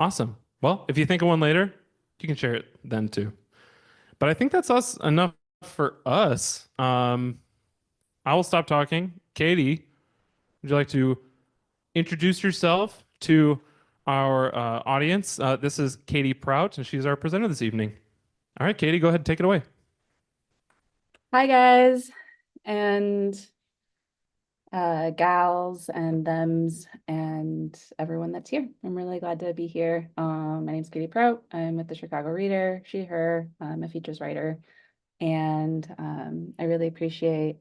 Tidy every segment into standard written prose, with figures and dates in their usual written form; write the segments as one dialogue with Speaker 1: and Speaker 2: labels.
Speaker 1: Awesome. Well, if you think of one later, you can share it then too. But I think that's us enough for us. I will stop talking. Katie, would you like to introduce yourself to our audience? This is Katie Prout, and she's our presenter this evening. All right, Katie, go ahead and take it away.
Speaker 2: Hi guys and gals and thems and everyone that's here. I'm really glad to be here. My name's Katie Prout. I'm with the Chicago Reader, she, her. I'm a features writer. And I really appreciate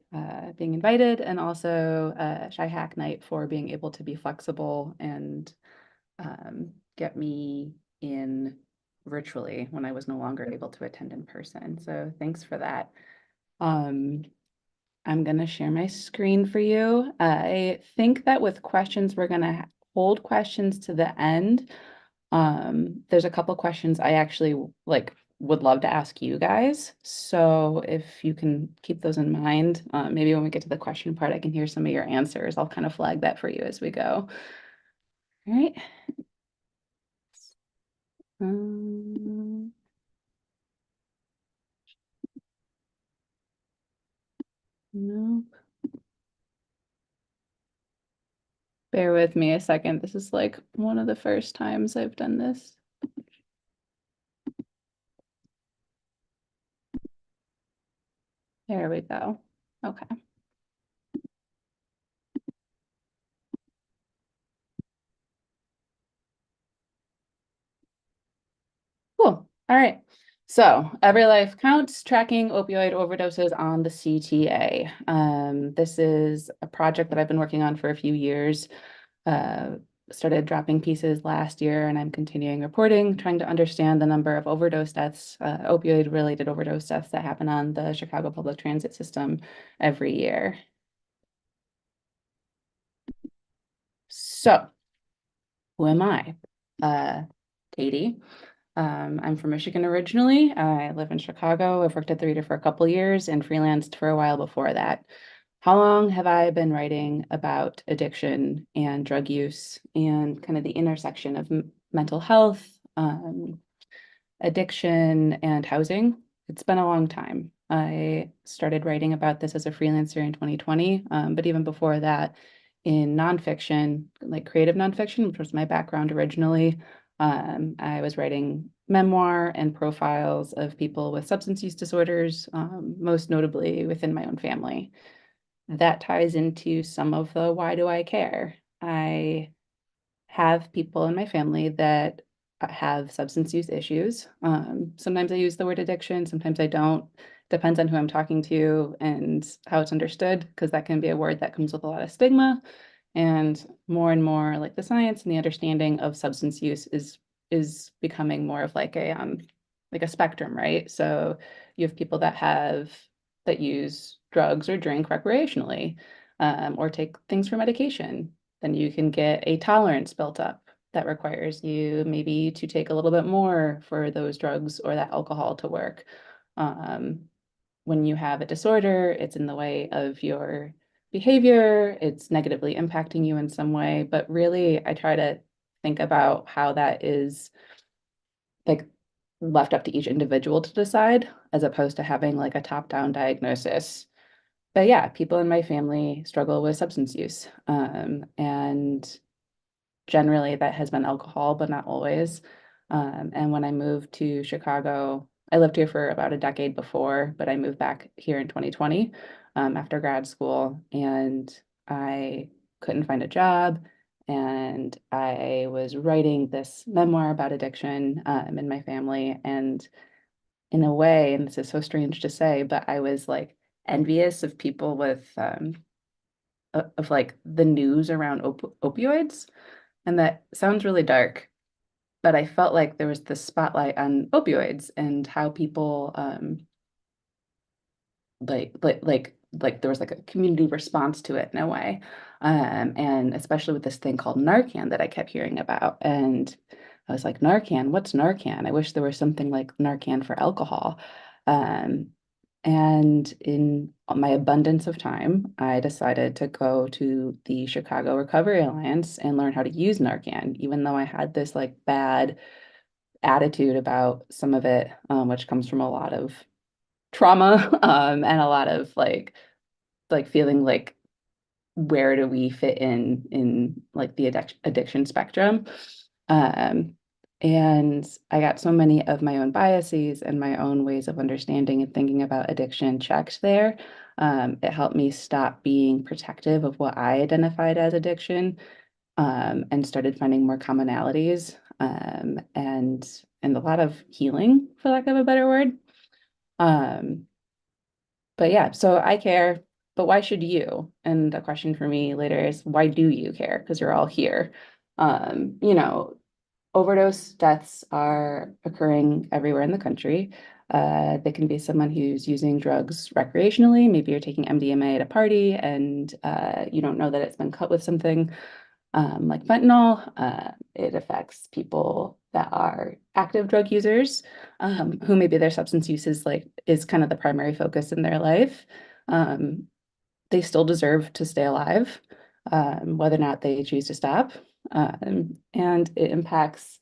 Speaker 2: being invited and also Shy Hack Night for being able to be flexible and get me in virtually when I was no longer able to attend in person. So thanks for that. Um, I'm going to share my screen for you. I think that with questions, we're going to hold questions to the end. There's a couple questions I actually would love to ask you guys. So if you can keep those in mind, maybe when we get to the question part, I can hear some of your answers. I'll kind of flag that for you as we go. All right. Um, no, bear with me a second. This is like one of the first times I've done this. There we go. Okay. Cool. All right. So Every Life Counts, tracking opioid overdoses on the CTA. This is a project that I've been working on for a few years. Started dropping pieces last year, and I'm continuing reporting, trying to understand the number of overdose deaths, opioid-related overdose deaths that happen on the Chicago public transit system every year. So, who am I? Katie. I'm from Michigan originally. I live in Chicago. I've worked at the Reader for a couple years and freelanced for a while before that. How long have I been writing about addiction and drug use and kind of the intersection of mental health, addiction, and housing? It's been a long time. I started writing about this as a freelancer in 2020, but even before that, in nonfiction, like creative nonfiction, which was my background originally, I was writing memoir and profiles of people with substance use disorders, most notably within my own family. That ties into some of the why do I care? I have people in my family that have substance use issues. Sometimes I use the word addiction, sometimes I don't. Depends on who I'm talking to and how it's understood, because that can be a word that comes with a lot of stigma. And more like the science and the understanding of substance use is becoming more of like a spectrum, right? So you have people that use drugs or drink recreationally, or take things for medication. Then you can get a tolerance built up that requires you maybe to take a little bit more for those drugs or that alcohol to work. Um, when you have a disorder, it's in the way of your behavior, it's negatively impacting you in some way. But really, I try to think about how that is like left up to each individual to decide, as opposed to having like a top-down diagnosis. But yeah, people in my family struggle with substance use. And generally that has been alcohol, but not always. And when I moved to Chicago, I lived here for about a decade before, but I moved back here in 2020 after grad school, and I couldn't find a job. And I was writing this memoir about addiction in my family. And in a way, and this is so strange to say, but I was like envious of people with of like the news around opioids. And that sounds really dark, but I felt like there was this spotlight on opioids and how people like there was like a community response to it in a way. And especially with this thing called Narcan that I kept hearing about. And I was like, Narcan, what's Narcan? I wish there was something like Narcan for alcohol. Um, And in my abundance of time, I decided to go to the Chicago Recovery Alliance and learn how to use Narcan, even though I had this like bad attitude about some of it, which comes from a lot of trauma, and a lot of like feeling like where do we fit in like the addiction spectrum. Um, and I got so many of my own biases and my own ways of understanding and thinking about addiction checked there. It helped me stop being protective of what I identified as addiction, and started finding more commonalities, and a lot of healing, for lack of a better word. Um, but yeah, so I care, but why should you? And the question for me later is, why do you care? Because you're all here. You know, overdose deaths are occurring everywhere in the country. They can be someone who's using drugs recreationally. Maybe you're taking MDMA at a party and you don't know that it's been cut with something, like fentanyl. It affects people that are active drug users, who maybe their substance use is kind of the primary focus in their life. Um, they still deserve to stay alive, whether or not they choose to stop. And it impacts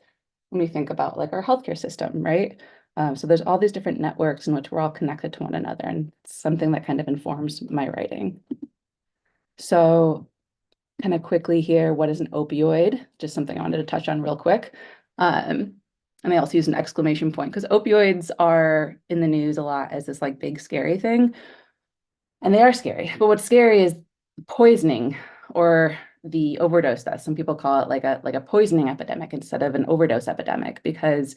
Speaker 2: when we think about like our healthcare system, right? So there's all these different networks in which we're all connected to one another, and it's something that kind of informs my writing. So kind of quickly here, what is an opioid? Just something I wanted to touch on real quick. And I also use an exclamation point because opioids are in the news a lot as this like big scary thing. And they are scary. But what's scary is poisoning or the overdose death. Some people call it like a poisoning epidemic instead of an overdose epidemic because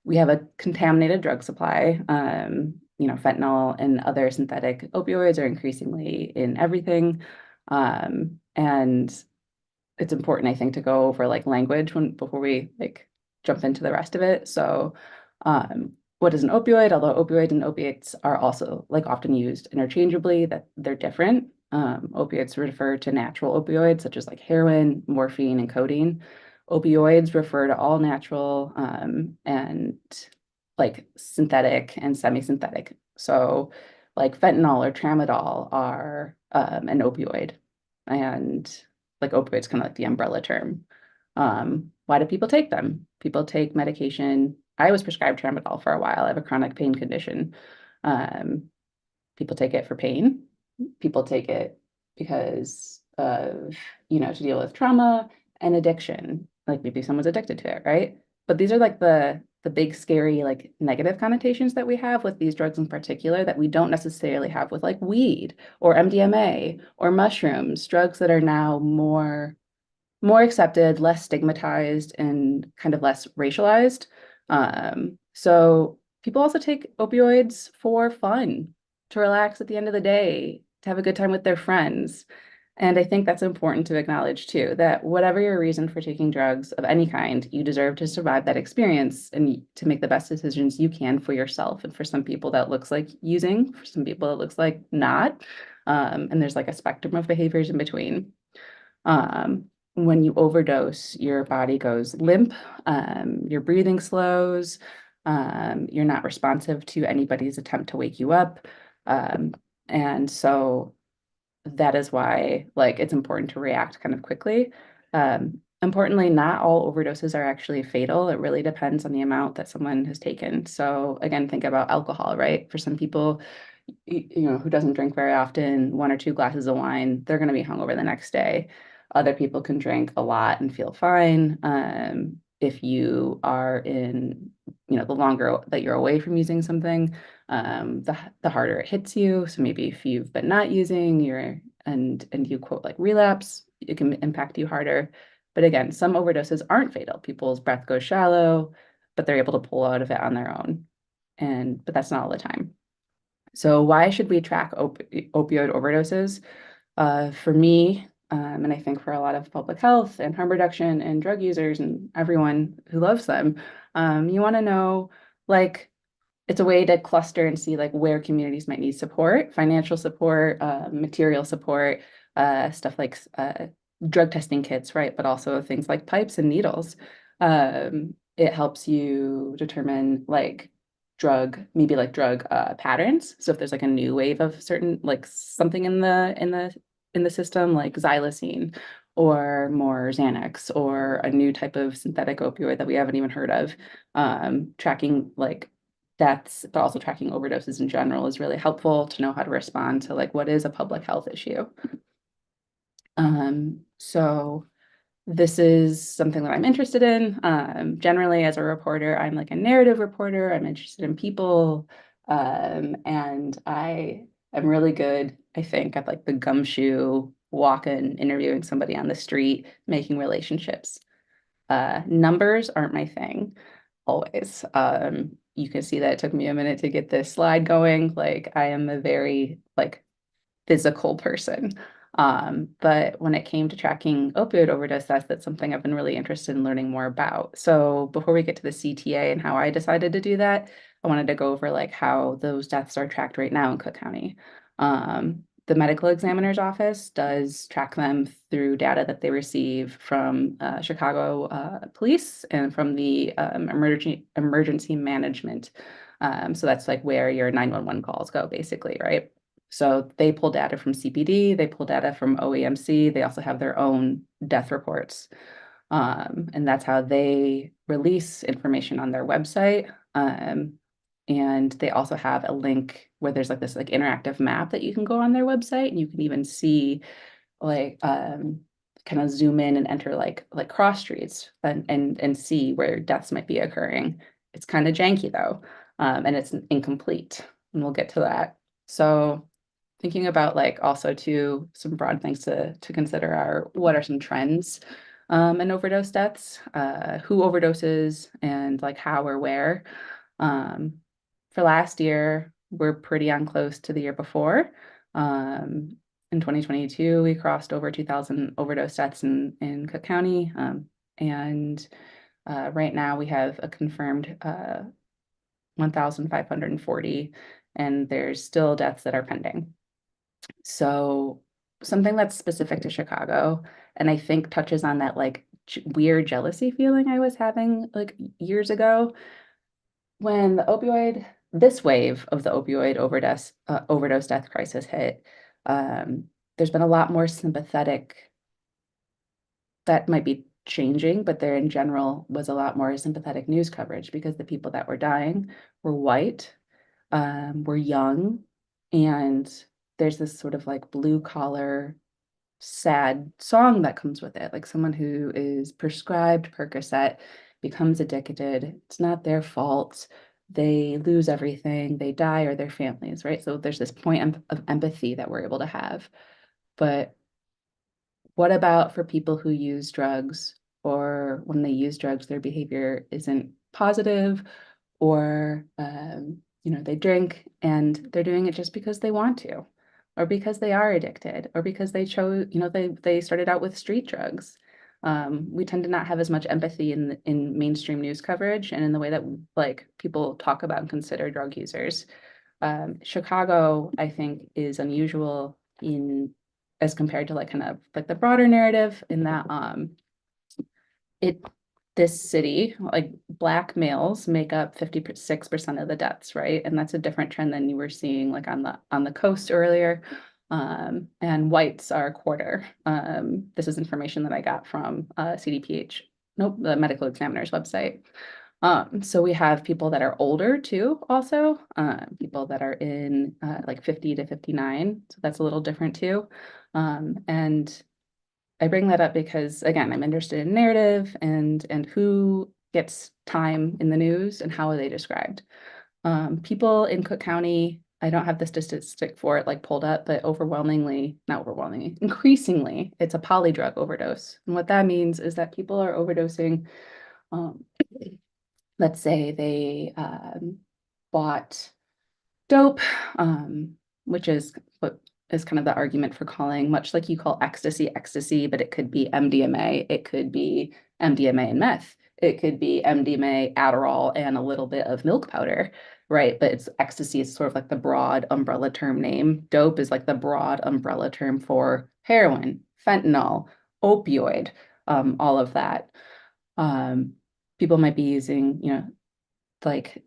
Speaker 2: we have a contaminated drug supply. Fentanyl and other synthetic opioids are increasingly in everything. And it's important, I think, to go over like language before we like jump into the rest of it. So, what is an opioid? Although opioid and opiates are also like often used interchangeably, that they're different. Opiates refer to natural opioids such as like heroin, morphine, and codeine. Opioids refer to all natural, and like synthetic and semi-synthetic. So, like fentanyl or tramadol are an opioid, and like opioids kind of like the umbrella term. Why do people take them? People take medication. I was prescribed tramadol for a while. I have a chronic pain condition. Um, People take it for pain. People take it because of, to deal with trauma and addiction. Like maybe someone's addicted to it, right? But these are like the big scary like negative connotations that we have with these drugs in particular that we don't necessarily have with like weed or MDMA or mushrooms, drugs that are now more accepted, less stigmatized, and kind of less racialized. So people also take opioids for fun, to relax at the end of the day, to have a good time with their friends. And I think that's important to acknowledge too, that whatever your reason for taking drugs of any kind, you deserve to survive that experience and to make the best decisions you can for yourself. And for some people, that looks like using, for some people, it looks like not. And there's like a spectrum of behaviors in between. When you overdose, your body goes limp, your breathing slows, you're not responsive to anybody's attempt to wake you up. And so that is why like it's important to react kind of quickly. Importantly, not all overdoses are actually fatal. It really depends on the amount that someone has taken. So again, think about alcohol, right? For some people, who doesn't drink very often, one or two glasses of wine, they're going to be hungover the next day. Other people can drink a lot and feel fine. If you are in, the longer that you're away from using something, the harder it hits you. So maybe if you've been not using, and you quote like relapse, it can impact you harder. But again, some overdoses aren't fatal. People's breath goes shallow, but they're able to pull out of it on their own. But that's not all the time. So why should we track opioid overdoses? For me, and I think for a lot of public health and harm reduction and drug users and everyone who loves them, you want to know, like, it's a way to cluster and see like where communities might need support, financial support, material support, stuff like drug testing kits, right? But also things like pipes and needles. It helps you determine like maybe like drug patterns. So if there's like a new wave of certain like something in the system, like xylazine or more Xanax or a new type of synthetic opioid that we haven't even heard of, tracking like deaths, but also tracking overdoses in general is really helpful to know how to respond to like what is a public health issue. So this is something that I'm interested in. Generally, as a reporter, I'm like a narrative reporter. I'm interested in people. And I'm really good, I think, at like the gumshoe walking, interviewing somebody on the street, making relationships. Numbers aren't my thing always. You can see that it took me a minute to get this slide going. Like I am a very like physical person. But when it came to tracking opioid overdose deaths, that's something I've been really interested in learning more about. So before we get to the CTA and how I decided to do that, I wanted to go over like how those deaths are tracked right now in Cook County. The medical examiner's office does track them through data that they receive from Chicago police and from the emergency management. So that's like where your 911 calls go, basically, right? So they pull data from CPD, they pull data from OEMC, they also have their own death reports. And that's how they release information on their website. And they also have a link where there's like this like interactive map that you can go on their website and you can even see like kind of zoom in and enter like cross streets and see where deaths might be occurring. It's kind of janky though, and it's incomplete, and we'll get to that. So thinking about like also too some broad things to consider are what are some trends in overdose deaths, who overdoses and like how or where. Um, for last year, we're pretty on close to the year before. In 2022, we crossed over 2,000 overdose deaths in Cook County. And right now we have a confirmed 1,540, and there's still deaths that are pending. So something that's specific to Chicago, and I think touches on that like weird jealousy feeling I was having like years ago when this wave of the opioid overdose death crisis hit. There's been a lot more sympathetic, that might be changing, but there in general was a lot more sympathetic news coverage because the people that were dying were white, were young, and there's this sort of like blue collar sad song that comes with it. Like someone who is prescribed Percocet becomes addicted. It's not their fault. They lose everything. They die or their families, right? So there's this point of empathy that we're able to have. But what about for people who use drugs, or when they use drugs, their behavior isn't positive, or they drink and they're doing it just because they want to, or because they are addicted, or because they chose, they started out with street drugs. We tend to not have as much empathy in mainstream news coverage and in the way that like people talk about and consider drug users. Chicago, I think, is unusual in as compared to like kind of like the broader narrative in that it this city, like Black males make up 56% of the deaths, right? And that's a different trend than you were seeing like on the coast earlier. And whites are a quarter. This is information that I got from CDPH, nope, the medical examiner's website. So we have people that are older too, also, people that are in like 50 to 59. So that's a little different too. And I bring that up because again, I'm interested in narrative and who gets time in the news and how are they described. People in Cook County, I don't have the statistic for it like pulled up, but not overwhelmingly, increasingly, it's a polydrug overdose. And what that means is that people are overdosing. Um, let's say they bought dope, which is what is kind of the argument for calling, much like you call ecstasy, but it could be MDMA, it could be MDMA and meth, it could be MDMA, Adderall, and a little bit of milk powder, right? But it's ecstasy is sort of like the broad umbrella term name. Dope is like the broad umbrella term for heroin, fentanyl, opioid, all of that. Um, People might be using, like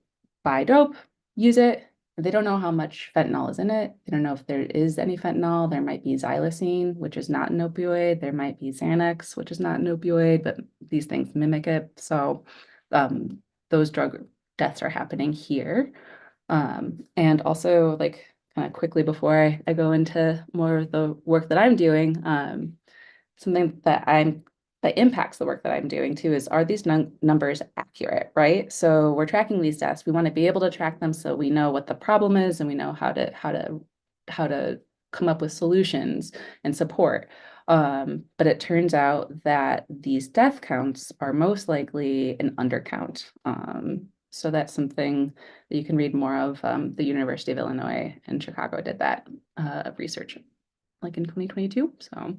Speaker 2: buy dope, use it. They don't know how much fentanyl is in it. They don't know if there is any fentanyl. There might be xylazine, which is not an opioid. There might be Xanax, which is not an opioid, but these things mimic it. So those drug deaths are happening here. And also, like, kind of quickly before I go into more of the work that I'm doing, something that impacts the work that I'm doing too is, are these numbers accurate, right? So we're tracking these deaths. We want to be able to track them so we know what the problem is and we know how to come up with solutions and support. But it turns out that these death counts are most likely an undercount. So that's something that you can read more of. The University of Illinois in Chicago did that research like in 2022. So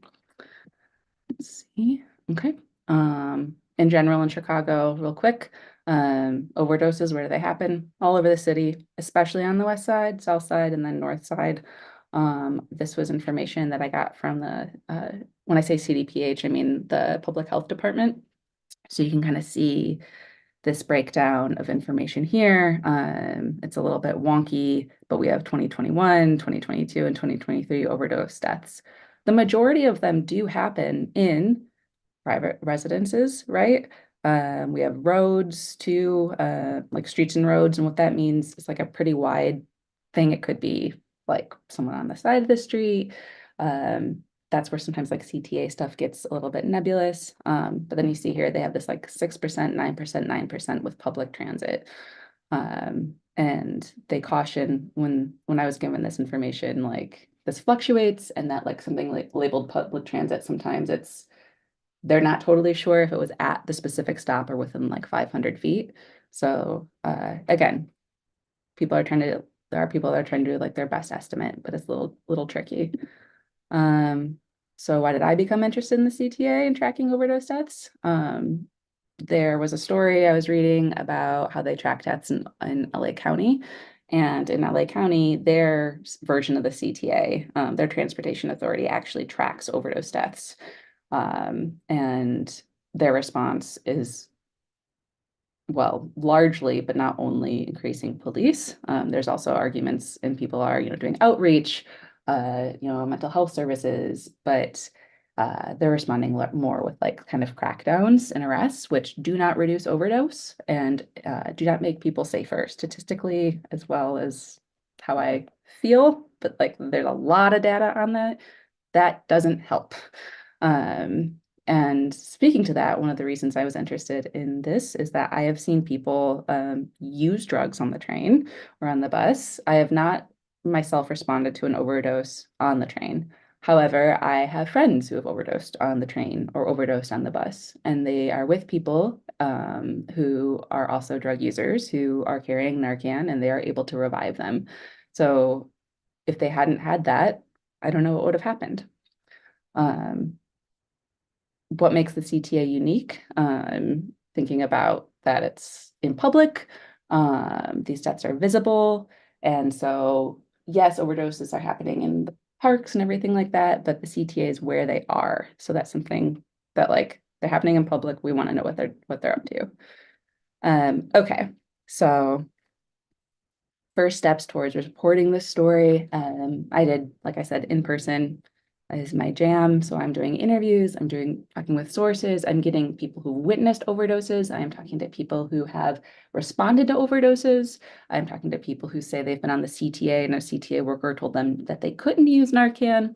Speaker 2: let's see. Okay. In general, in Chicago, real quick, overdoses, where do they happen? All over the city, especially on the west side, south side, and then north side. This was information that I got from when I say CDPH, I mean the Public Health Department. So you can kind of see this breakdown of information here. It's a little bit wonky, but we have 2021, 2022, and 2023 overdose deaths. The majority of them do happen in private residences, right? We have roads too, like streets and roads. And what that means is like a pretty wide thing. It could be like someone on the side of the street. That's where sometimes like CTA stuff gets a little bit nebulous. But then you see here, they have this like 6%, 9%, 9% with public transit. And they caution when I was given this information, like this fluctuates and that like something like labeled public transit, sometimes they're not totally sure if it was at the specific stop or within like 500 feet. So again, there are people that are trying to do like their best estimate, but it's a little tricky. So why did I become interested in the CTA and tracking overdose deaths? There was a story I was reading about how they track deaths in LA County. And in LA County, their version of the CTA, their transportation authority, actually tracks overdose deaths. And their response is, well, largely, but not only increasing police. There's also arguments, and people are, doing outreach, mental health services, but they're responding more with like kind of crackdowns and arrests, which do not reduce overdose and do not make people safer statistically, as well as how I feel. But like, there's a lot of data on that. That doesn't help. And speaking to that, one of the reasons I was interested in this is that I have seen people use drugs on the train or on the bus. I have not myself responded to an overdose on the train. However, I have friends who have overdosed on the train or overdosed on the bus, and they are with people who are also drug users who are carrying Narcan, and they are able to revive them. So if they hadn't had that, I don't know what would have happened. What makes the CTA unique? Thinking about that it's in public, these deaths are visible. And so, yes, overdoses are happening in the parks and everything like that, but the CTA is where they are. So that's something that like they're happening in public. We want to know what they're up to. Okay, so first steps towards reporting this story. I did, like I said, in person is my jam. So I'm doing interviews, talking with sources, I'm getting people who witnessed overdoses. I'm talking to people who have responded to overdoses. I'm talking to people who say they've been on the CTA and a CTA worker told them that they couldn't use Narcan,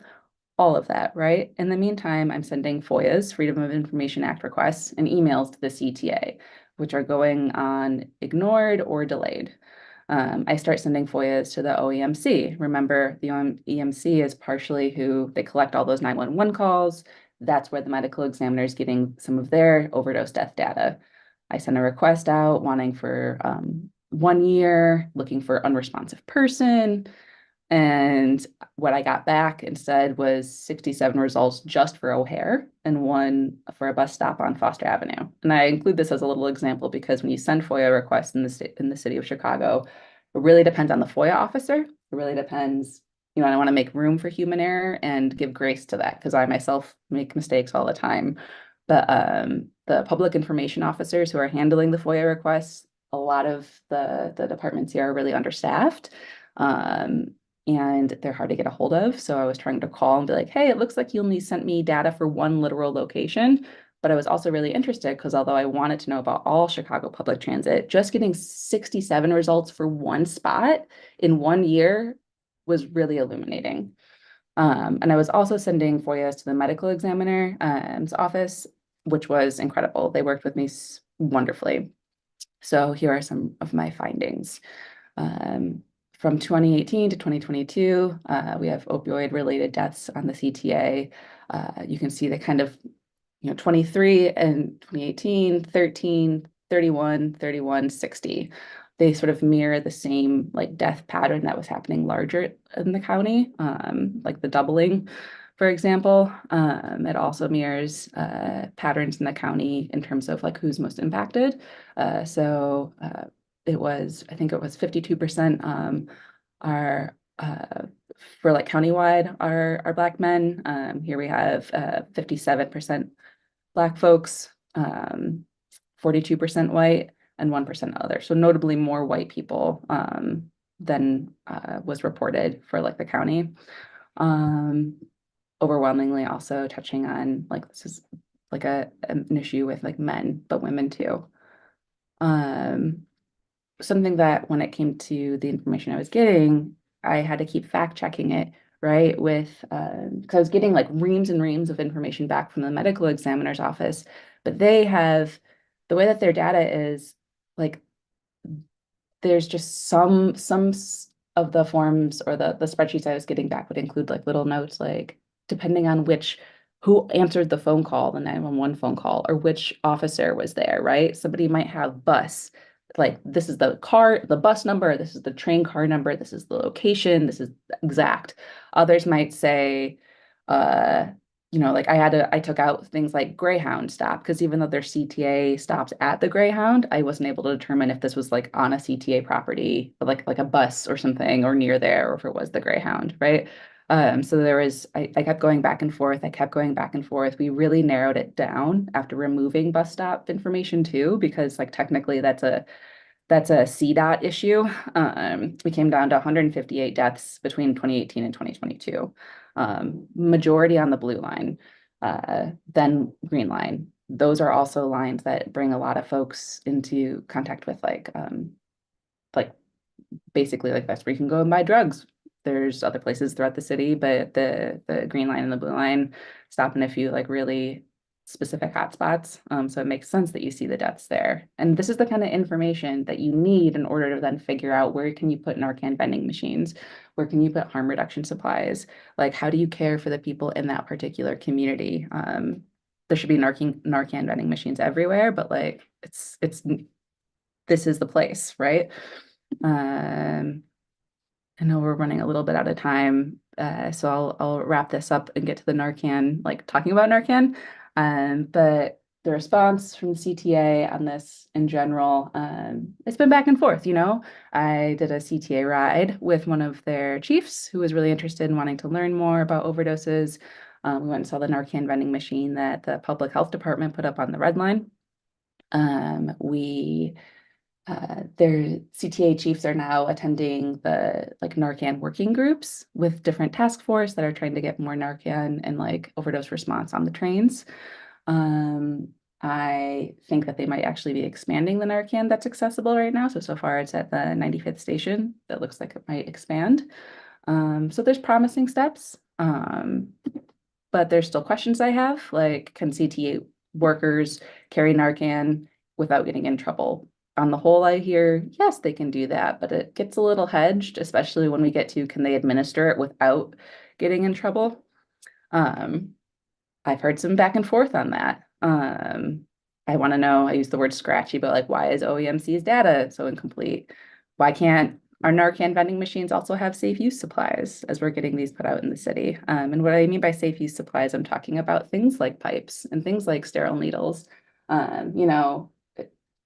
Speaker 2: all of that, right? In the meantime, I'm sending FOIAs, Freedom of Information Act requests, and emails to the CTA, which are going on ignored or delayed. I start sending FOIAs to the OEMC. Remember, the EMC is partially who they collect all those 911 calls. That's where the medical examiner is getting some of their overdose death data. I sent a request out wanting for 1 year, looking for unresponsive person. And what I got back instead was 67 results just for O'Hare and one for a bus stop on Foster Avenue. And I include this as a little example because when you send FOIA requests in the city of Chicago, it really depends on the FOIA officer. It really depends, I want to make room for human error and give grace to that because I myself make mistakes all the time. But the public information officers who are handling the FOIA requests, a lot of the departments here are really understaffed. And they're hard to get a hold of. So I was trying to call and be like, hey, it looks like you only sent me data for one literal location. But I was also really interested because although I wanted to know about all Chicago public transit, just getting 67 results for one spot in 1 year was really illuminating. And I was also sending FOIAs to the medical examiner's office, which was incredible. They worked with me wonderfully. So here are some of my findings. Um, from 2018 to 2022, we have opioid-related deaths on the CTA. You can see the kind of 23 and 2018, 13, 31, 31, 60. They sort of mirror the same like death pattern that was happening larger in the county, like the doubling, for example. It also mirrors patterns in the county in terms of like who's most impacted. I think it was 52% are for like countywide are Black men. Here we have 57% Black folks, 42% white, and 1% other. So notably more white people than was reported for like the county. Um, Overwhelmingly also touching on like this is like an issue with like men, but women too. Um, Something that when it came to the information I was getting, I had to keep fact checking it, right? Because I was getting like reams and reams of information back from the medical examiner's office, but they have the way that their data is like there's just of the forms or the spreadsheets I was getting back would include like little notes like depending on who answered the phone call, the 911 phone call, or which officer was there, right? Somebody might have bus, like this is the bus number, this is the train car number, this is the location, this is exact. Others might say, uh, like I took out things like Greyhound stop because even though there's CTA stops at the Greyhound, I wasn't able to determine if this was like on a CTA property, like a bus or something or near there, or if it was the Greyhound, right? So I kept going back and forth. I kept going back and forth. We really narrowed it down after removing bus stop information too, because like technically that's a CDOT issue. We came down to 158 deaths between 2018 and 2022. Majority on the blue line, then green line. Those are also lines that bring a lot of folks into contact with like basically like that's where you can go and buy drugs. There's other places throughout the city, but the green line and the blue line stop in a few like really specific hotspots. So it makes sense that you see the deaths there. And this is the kind of information that you need in order to then figure out where can you put Narcan vending machines? Where can you put harm reduction supplies? Like how do you care for the people in that particular community? There should be Narcan vending machines everywhere, but like it's this is the place, right? Um, I know we're running a little bit out of time, so I'll wrap this up and get to the Narcan, like talking about Narcan. But the response from the CTA on this in general, it's been back and forth, I did a CTA ride with one of their chiefs who was really interested in wanting to learn more about overdoses. We went and saw the Narcan vending machine that the public health department put up on the red line. Their CTA chiefs are now attending the like Narcan working groups with different task force that are trying to get more Narcan and like overdose response on the trains. I think that they might actually be expanding the Narcan that's accessible right now. So far it's at the 95th station. That looks like it might expand. So there's promising steps. But there's still questions I have, like can CTA workers carry Narcan without getting in trouble? On the whole, I hear, yes, they can do that, but it gets a little hedged, especially when we get to can they administer it without getting in trouble? Um, I've heard some back and forth on that. I want to know, I use the word scratchy, but like, why is OEMC's data so incomplete? Why can't our Narcan vending machines also have safe use supplies as we're getting these put out in the city? And what I mean by safe use supplies, I'm talking about things like pipes and things like sterile needles, um, you know,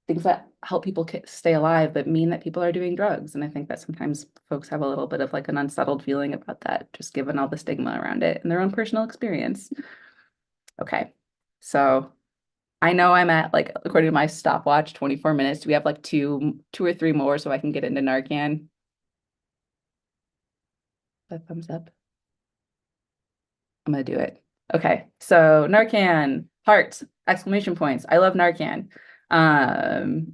Speaker 2: things that help people stay alive, but mean that people are doing drugs. And I think that sometimes folks have a little bit of like an unsettled feeling about that, just given all the stigma around it and their own personal experience. Okay, so I know I'm at like, according to my stopwatch, 24 minutes. Do we have like two or three more so I can get into Narcan? That thumbs up. I'm gonna do it. Okay, so Narcan, hearts, exclamation points. I love Narcan. Um,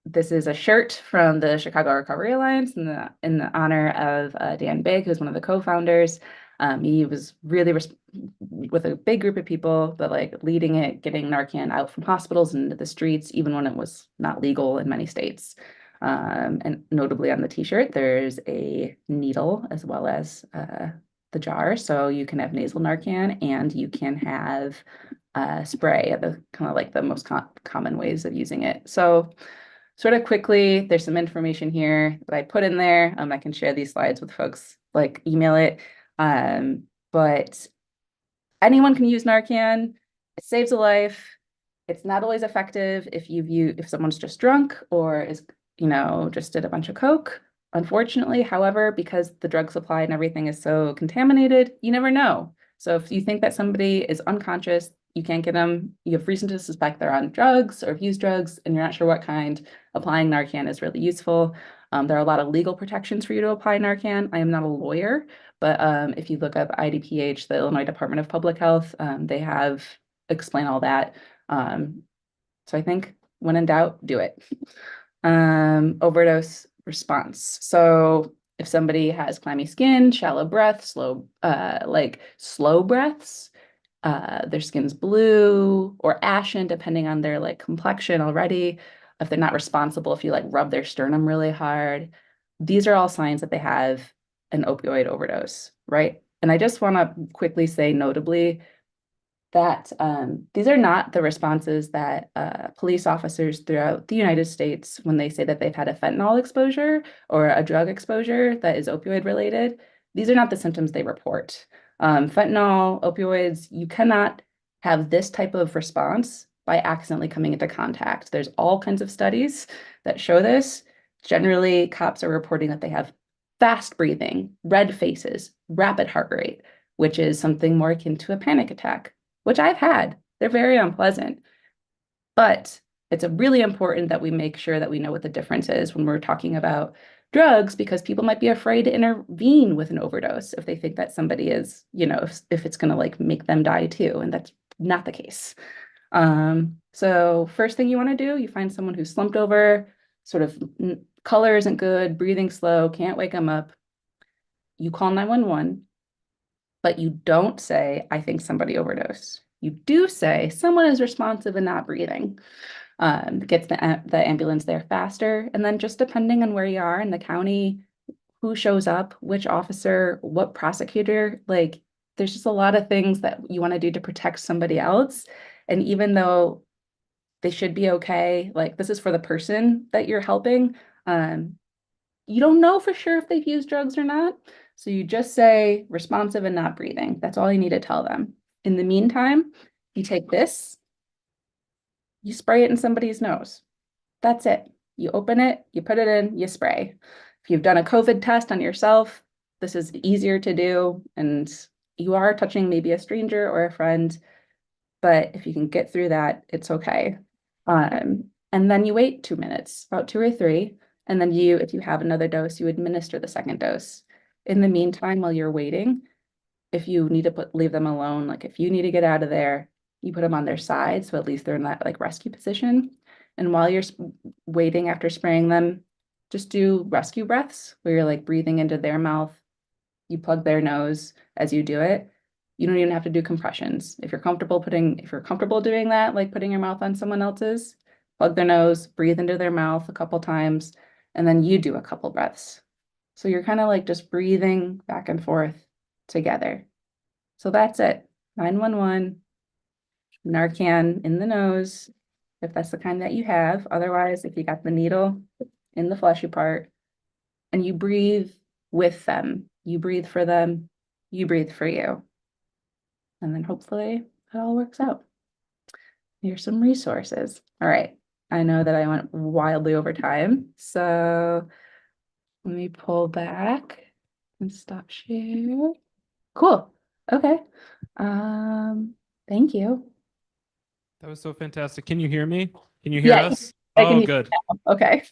Speaker 2: this is a shirt from the Chicago Recovery Alliance in the honor of Dan Big, who's one of the co-founders. He was really with a big group of people, but like leading it, getting Narcan out from hospitals and into the streets, even when it was not legal in many states. And notably on the t-shirt, there's a needle as well as the jar. So you can have nasal Narcan and you can have spray, the kind of like the most common ways of using it. So sort of quickly, there's some information here that I put in there. I can share these slides with folks, like email it. But anyone can use Narcan. It saves a life. It's not always effective if someone's just drunk or is, just did a bunch of coke. Unfortunately, however, because the drug supply and everything is so contaminated, you never know. So if you think that somebody is unconscious, you can't get them, you have reason to suspect they're on drugs or have used drugs, and you're not sure what kind, applying Narcan is really useful. There are a lot of legal protections for you to apply Narcan. I am not a lawyer, but if you look up IDPH, the Illinois Department of Public Health, they have explain all that. So I think when in doubt, do it. Overdose response. So if somebody has clammy skin, shallow breath, slow breaths, their skin's blue or ashen, depending on their like complexion already. If they're not responsible, if you like rub their sternum really hard, these are all signs that they have an opioid overdose, right? And I just want to quickly say, notably, that these are not the responses that police officers throughout the United States, when they say that they've had a fentanyl exposure or a drug exposure that is opioid related, these are not the symptoms they report. Fentanyl, opioids, you cannot have this type of response by accidentally coming into contact. There's all kinds of studies that show this. Generally, cops are reporting that they have fast breathing, red faces, rapid heart rate, which is something more akin to a panic attack, which I've had. They're very unpleasant. But it's really important that we make sure that we know what the difference is when we're talking about drugs, because people might be afraid to intervene with an overdose if they think that somebody is, if it's going to like make them die too. And that's not the case. So first thing you want to do, you find someone who's slumped over, sort of color isn't good, breathing slow, can't wake them up. You call 911, but you don't say, I think somebody overdosed. You do say someone is responsive and not breathing. Gets the ambulance there faster. And then just depending on where you are in the county, who shows up, which officer, what prosecutor, like there's just a lot of things that you want to do to protect somebody else. And even though they should be okay, like this is for the person that you're helping, you don't know for sure if they've used drugs or not. So you just say responsive and not breathing. That's all you need to tell them. In the meantime, you take this, you spray it in somebody's nose. That's it. You open it, you put it in, you spray. If you've done a COVID test on yourself, this is easier to do, and you are touching maybe a stranger or a friend, but if you can get through that, it's okay. And then you wait 2 minutes, about 2 or 3, and then if you have another dose, you administer the second dose. In the meantime, while you're waiting, if you need to leave them alone, like if you need to get out of there, you put them on their side, so at least they're in that like rescue position. And while you're waiting after spraying them, just do rescue breaths where you're like breathing into their mouth. You plug their nose as you do it. You don't even have to do compressions. If you're comfortable doing that, like putting your mouth on someone else's, plug their nose, breathe into their mouth a couple times, and then you do a couple breaths. So you're kind of like just breathing back and forth together. So that's it. 911, Narcan in the nose, if that's the kind that you have. Otherwise, if you got the needle in the fleshy part, and you breathe with them, you breathe for them, you breathe for you. And then hopefully it all works out. Here's some resources. All right. I know that I went wildly over time. So let me pull back and stop share. Cool. Okay. Thank you.
Speaker 1: That was so fantastic. Can you hear me? Can you hear
Speaker 2: Yeah,
Speaker 1: us?
Speaker 2: I can
Speaker 1: Oh,
Speaker 2: hear
Speaker 1: good.
Speaker 2: you now. Okay.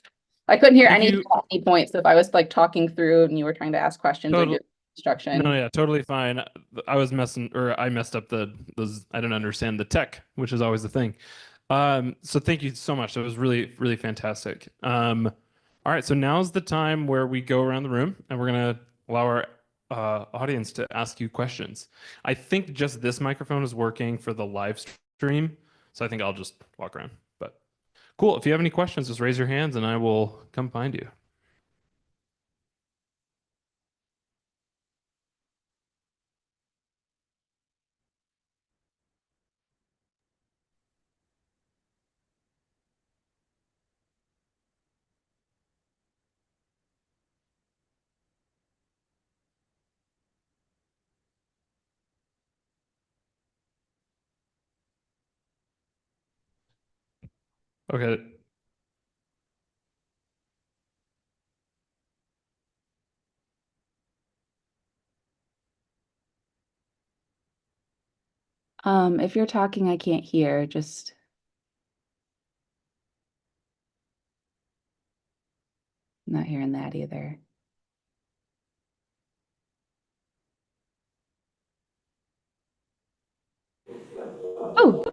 Speaker 2: I couldn't hear
Speaker 1: Thank
Speaker 2: any
Speaker 1: you.
Speaker 2: talking points. So if I was like talking through and you were trying to ask questions or
Speaker 1: Total.
Speaker 2: give
Speaker 1: No,
Speaker 2: instruction.
Speaker 1: yeah, totally fine. I was messing, or I messed up those. I don't understand the tech, which is always the thing. So thank you so much. That was really, really fantastic. All right, so now's the time where we go around the room and we're gonna allow our audience to ask you questions. I think just this microphone is working for the live stream, so I think I'll just walk around. But cool. If you have any questions, just raise your hands and I will come find you. Okay.
Speaker 2: If you're talking, I can't hear. Just not hearing that either. Oh,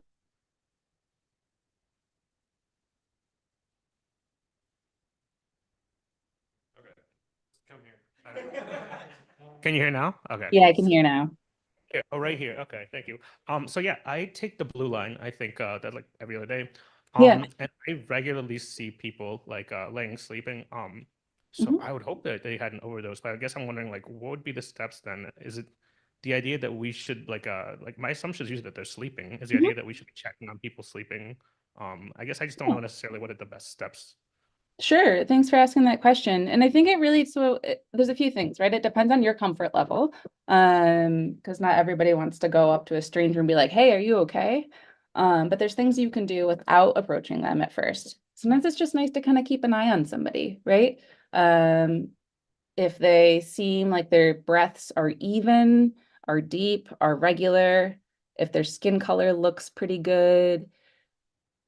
Speaker 1: Okay. Come here.
Speaker 3: Can you hear now? Okay.
Speaker 2: yeah, I can hear now.
Speaker 3: Here, oh, right here. Okay, thank you. So yeah, I take the blue line. I think that like every other day.
Speaker 2: Yeah.
Speaker 3: And I regularly see people like laying sleeping. So
Speaker 2: Mhm.
Speaker 3: I would hope that they had an overdose, but I guess I'm wondering like what would be the steps then? Is it the idea that we should like my assumption is usually that they're sleeping. Is the
Speaker 2: Mhm.
Speaker 3: idea that we should be checking on people sleeping? I guess I just don't
Speaker 2: Yeah.
Speaker 3: know necessarily what are the best steps.
Speaker 2: Sure. Thanks for asking that question. And I think it really, there's a few things, right? It depends on your comfort level. Because not everybody wants to go up to a stranger and be like, "Hey, are you okay?" But there's things you can do without approaching them at first. Sometimes it's just nice to kind of keep an eye on somebody, right? Um, if they seem like their breaths are even, are deep, are regular, if their skin color looks pretty good,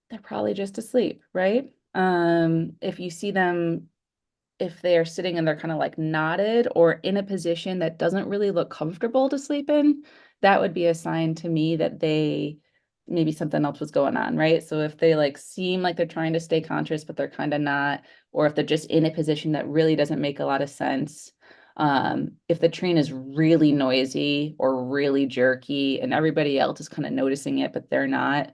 Speaker 2: they're probably just asleep, right? If you see them, if they are sitting and they're kind of like nodded or in a position that doesn't really look comfortable to sleep in, that would be a sign to me that they maybe something else was going on, right? So if they like seem like they're trying to stay conscious, but they're kind of not, or if they're just in a position that really doesn't make a lot of sense. If the train is really noisy or really jerky and everybody else is kind of noticing it, but they're not,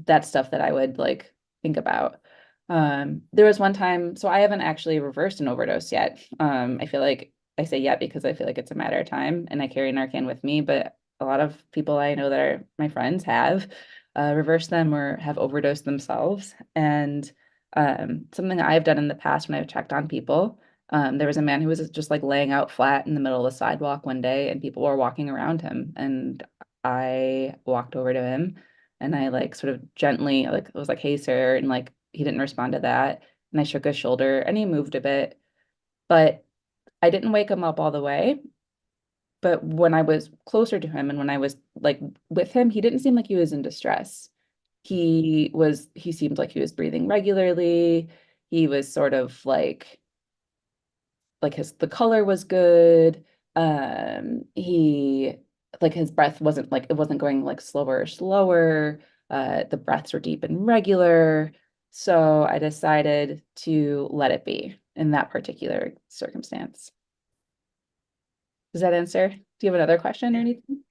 Speaker 2: that's stuff that I would like think about. There was one time, so I haven't actually reversed an overdose yet. I feel like I say yet because I feel like it's a matter of time and I carry Narcan with me, but a lot of people I know that are my friends have reversed them or have overdosed themselves. And something I've done in the past when I've checked on people, there was a man who was just like laying out flat in the middle of the sidewalk one day and people were walking around him. And I walked over to him and I like sort of gently like was like, "Hey, sir," and like he didn't respond to that. And I shook his shoulder and he moved a bit, but I didn't wake him up all the way. But when I was closer to him and when I was like with him, he didn't seem like he was in distress. He seemed like he was breathing regularly. He was sort of like the color was good. He like his breath wasn't like it wasn't going like slower or slower. The breaths were deep and regular. So I decided to let it be in that particular circumstance. Does that answer? Do you have another question or anything?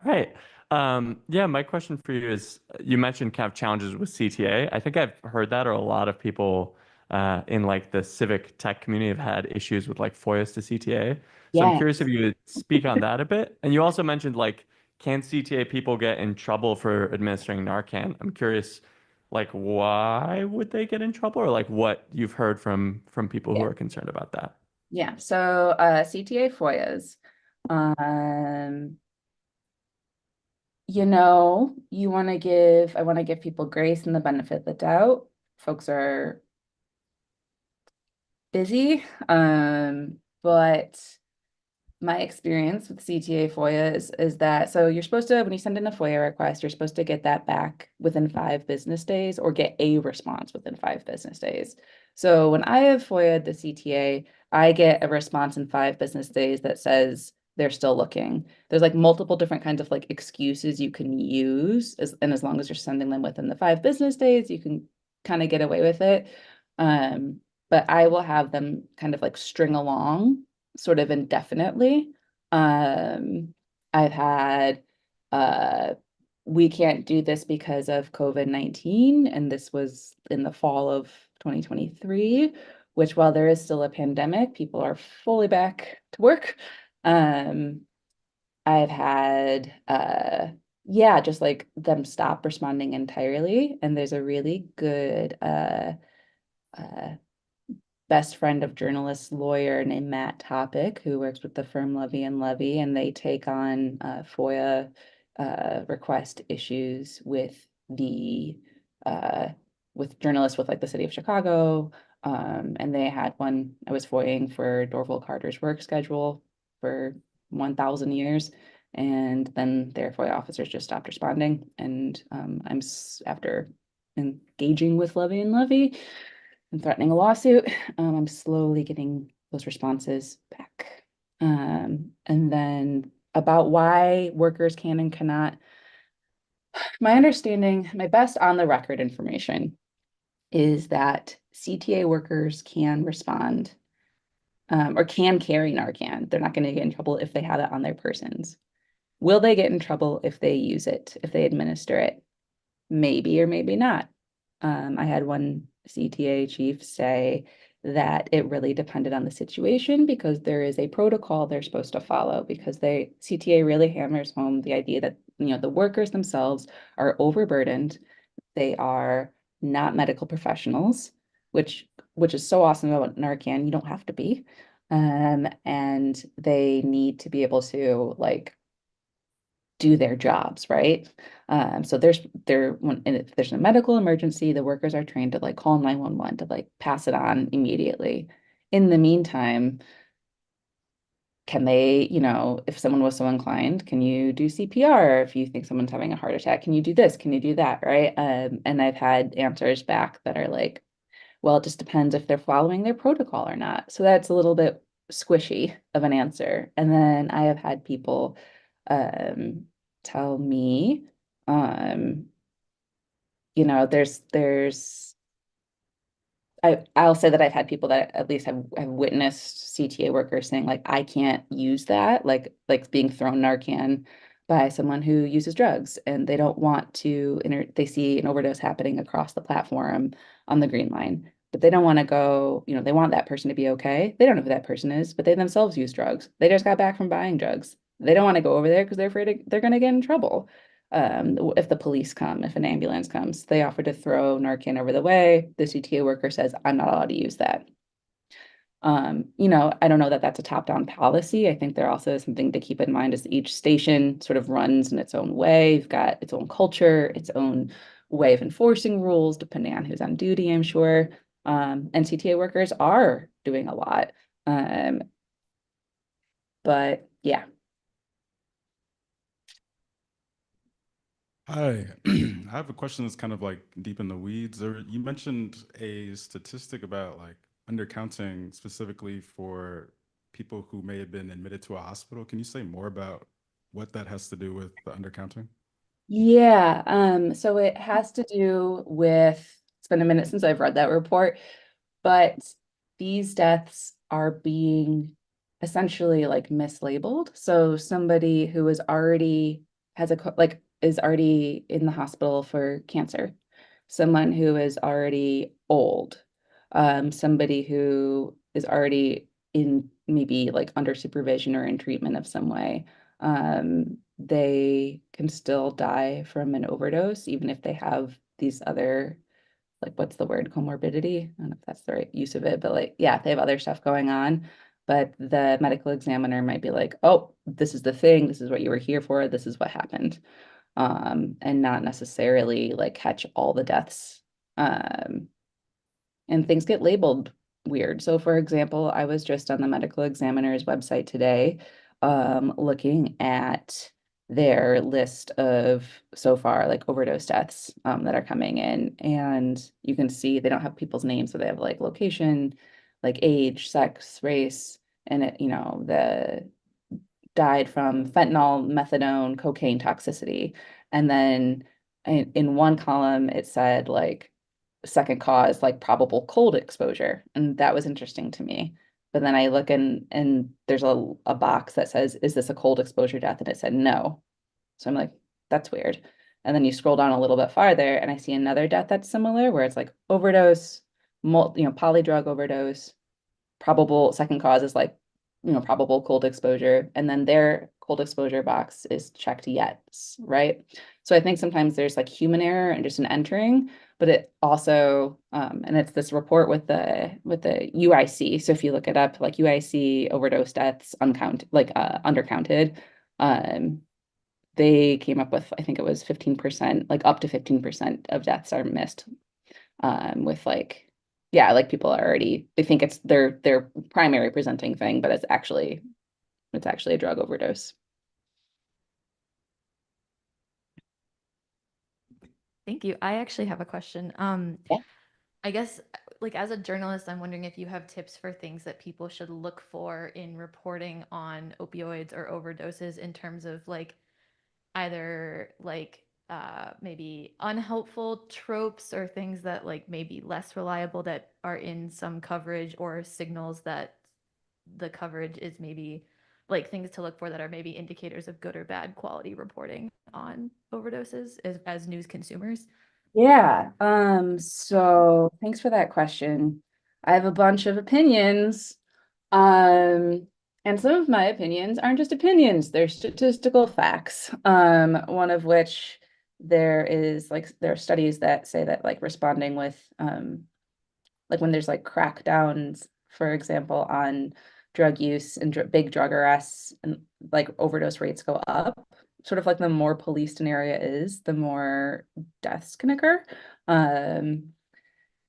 Speaker 4: Right. Yeah, my question for you is you mentioned kind of challenges with CTA. I think I've heard that, or a lot of people in like the civic tech community have had issues with like FOIAs to CTA. So I'm
Speaker 2: Yeah.
Speaker 4: curious if you could speak on that a bit. And you also mentioned like, can CTA people get in trouble for administering Narcan? I'm curious, like, why would they get in trouble, or like what you've heard from people who
Speaker 2: Yeah.
Speaker 4: are concerned about that?
Speaker 2: Yeah. So CTA FOIAs. Um, I want to give people grace and the benefit of the doubt. Folks are busy. but my experience with CTA FOIA is that, so you're supposed to, when you send in a FOIA request, you're supposed to get that back within 5 business days or get a response within 5 business days. So when I have FOIA'd the CTA, I get a response in 5 business days that says they're still looking. There's like multiple different kinds of like excuses you can use, and as long as you're sending them within the 5 business days, you can kind of get away with it. But I will have them kind of like string along sort of indefinitely. I've had we can't do this because of COVID-19, and this was in the fall of 2023, which while there is still a pandemic, people are fully back to work. I've had yeah, just like them stop responding entirely. And there's a really good best friend of journalist lawyer named Matt Topic, who works with the firm Levy and Levy, and they take on FOIA request issues with journalists with like the city of Chicago. And they had one, I was FOIAing for Dorval Carter's work schedule for 1,000 years. And then their FOIA officers just stopped responding. And after engaging with Levy and Levy and threatening a lawsuit, I'm slowly getting those responses back. And then about why workers can and cannot, my understanding, my best on the record information is that CTA workers can respond or can carry Narcan. They're not going to get in trouble if they have it on their persons. Will they get in trouble if they use it, if they administer it? Maybe or maybe not. I had one CTA chief say that it really depended on the situation because there is a protocol they're supposed to follow because CTA really hammers home the idea that, the workers themselves are overburdened. They are not medical professionals, which is so awesome about Narcan. You don't have to be. And they need to be able to like do their jobs, right? So if there's a medical emergency, the workers are trained to like call 911 to like pass it on immediately. In the meantime, can they, if someone was so inclined, can you do CPR? If you think someone's having a heart attack, can you do this? Can you do that? Right? And I've had answers back that are like, well, it just depends if they're following their protocol or not. So that's a little bit squishy of an answer. And then I have had people tell me, I'll say that I've had people that at least have witnessed CTA workers saying like, I can't use that, like being thrown Narcan by someone who uses drugs and they don't want to, they see an overdose happening across the platform on the green line, but they don't want to go, they want that person to be okay. They don't know who that person is, but they themselves use drugs. They just got back from buying drugs. They don't want to go over there because they're afraid they're going to get in trouble. If the police come, if an ambulance comes, they offer to throw Narcan over the way. The CTA worker says, I'm not allowed to use that. I don't know that that's a top-down policy. I think there also is something to keep in mind is each station sort of runs in its own way. You've got its own culture, its own way of enforcing rules, depending on who's on duty, I'm sure. And CTA workers are doing a lot. But yeah.
Speaker 5: Hi, I have a question that's kind of like deep in the weeds. You mentioned a statistic about like undercounting specifically for people who may have been admitted to a hospital. Can you say more about what that has to do with the undercounting?
Speaker 2: Yeah, so it has to do with, it's been a minute since I've read that report, but these deaths are being essentially like mislabeled. So somebody who is already is already in the hospital for cancer, someone who is already old, somebody who is already in maybe like under supervision or in treatment of some way. They can still die from an overdose, even if they have these other, like, what's the word, comorbidity? I don't know if that's the right use of it, but like, yeah, they have other stuff going on. But the medical examiner might be like, oh, this is the thing, this is what you were here for, this is what happened. And not necessarily like catch all the deaths. And things get labeled weird. So for example, I was just on the medical examiner's website today, looking at their list of so far like overdose deaths that are coming in. And you can see they don't have people's names, so they have like location, like age, sex, race, and it, the died from fentanyl, methadone, cocaine toxicity. And then in one column, it said like second cause, like probable cold exposure. And that was interesting to me. But then I look and there's a box that says, is this a cold exposure death? And it said no. So I'm like, that's weird. And then you scroll down a little bit farther and I see another death that's similar where it's like overdose, polydrug overdose, probable second cause is like, probable cold exposure. And then their cold exposure box is checked yes, right? So I think sometimes there's like human error and just an entering, but it also, and it's this report with the UIC. So if you look it up, like UIC overdose deaths uncounted, like undercounted, they came up with, I think it was 15%, like up to 15% of deaths are missed, with like, yeah, like people are already, they think it's their primary presenting thing, but it's actually a drug overdose.
Speaker 6: Thank you. I actually have a question.
Speaker 2: Yeah.
Speaker 6: I guess like as a journalist, I'm wondering if you have tips for things that people should look for in reporting on opioids or overdoses in terms of like either like maybe unhelpful tropes or things that like maybe less reliable that are in some coverage, or signals that the coverage is maybe like things to look for that are maybe indicators of good or bad quality reporting on overdoses as news consumers.
Speaker 2: Yeah. So thanks for that question. I have a bunch of opinions. And some of my opinions aren't just opinions, they're statistical facts. One of which there are studies that say that like responding with like when there's like crackdowns, for example, on drug use and big drug arrests, and like overdose rates go up. Sort of like the more policed an area is, the more deaths can occur. Um,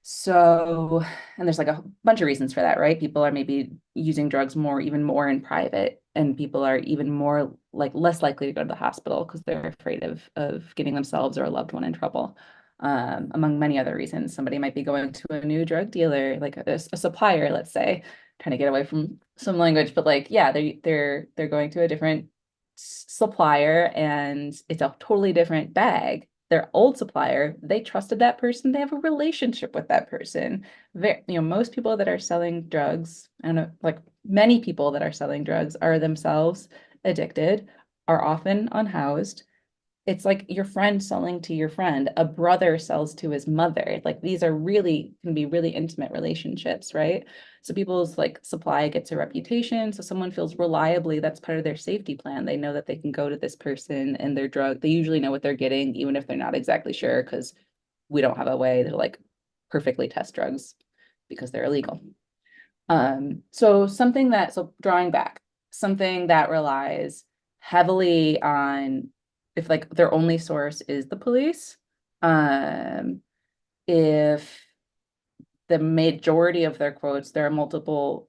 Speaker 2: so, and there's like a bunch of reasons for that, right? People are maybe using drugs even more in private, and people are even more like less likely to go to the hospital because they're afraid of getting themselves or a loved one in trouble. Among many other reasons, somebody might be going to a new drug dealer, like a supplier, let's say, trying to get away from some language, but like, yeah, they're going to a different supplier, and it's a totally different bag. Their old supplier, they trusted that person. They have a relationship with that person. Most people that are selling drugs, I don't know, like many people that are selling drugs are themselves addicted, are often unhoused. It's like your friend selling to your friend, a brother sells to his mother. Like these are can be really intimate relationships, right? So people's like supply gets a reputation. So someone feels reliably, that's part of their safety plan. They know that they can go to this person and their drug, they usually know what they're getting, even if they're not exactly sure, because we don't have a way to like perfectly test drugs because they're illegal. So drawing back, something that relies heavily on, if like their only source is the police, if the majority of their quotes, there are multiple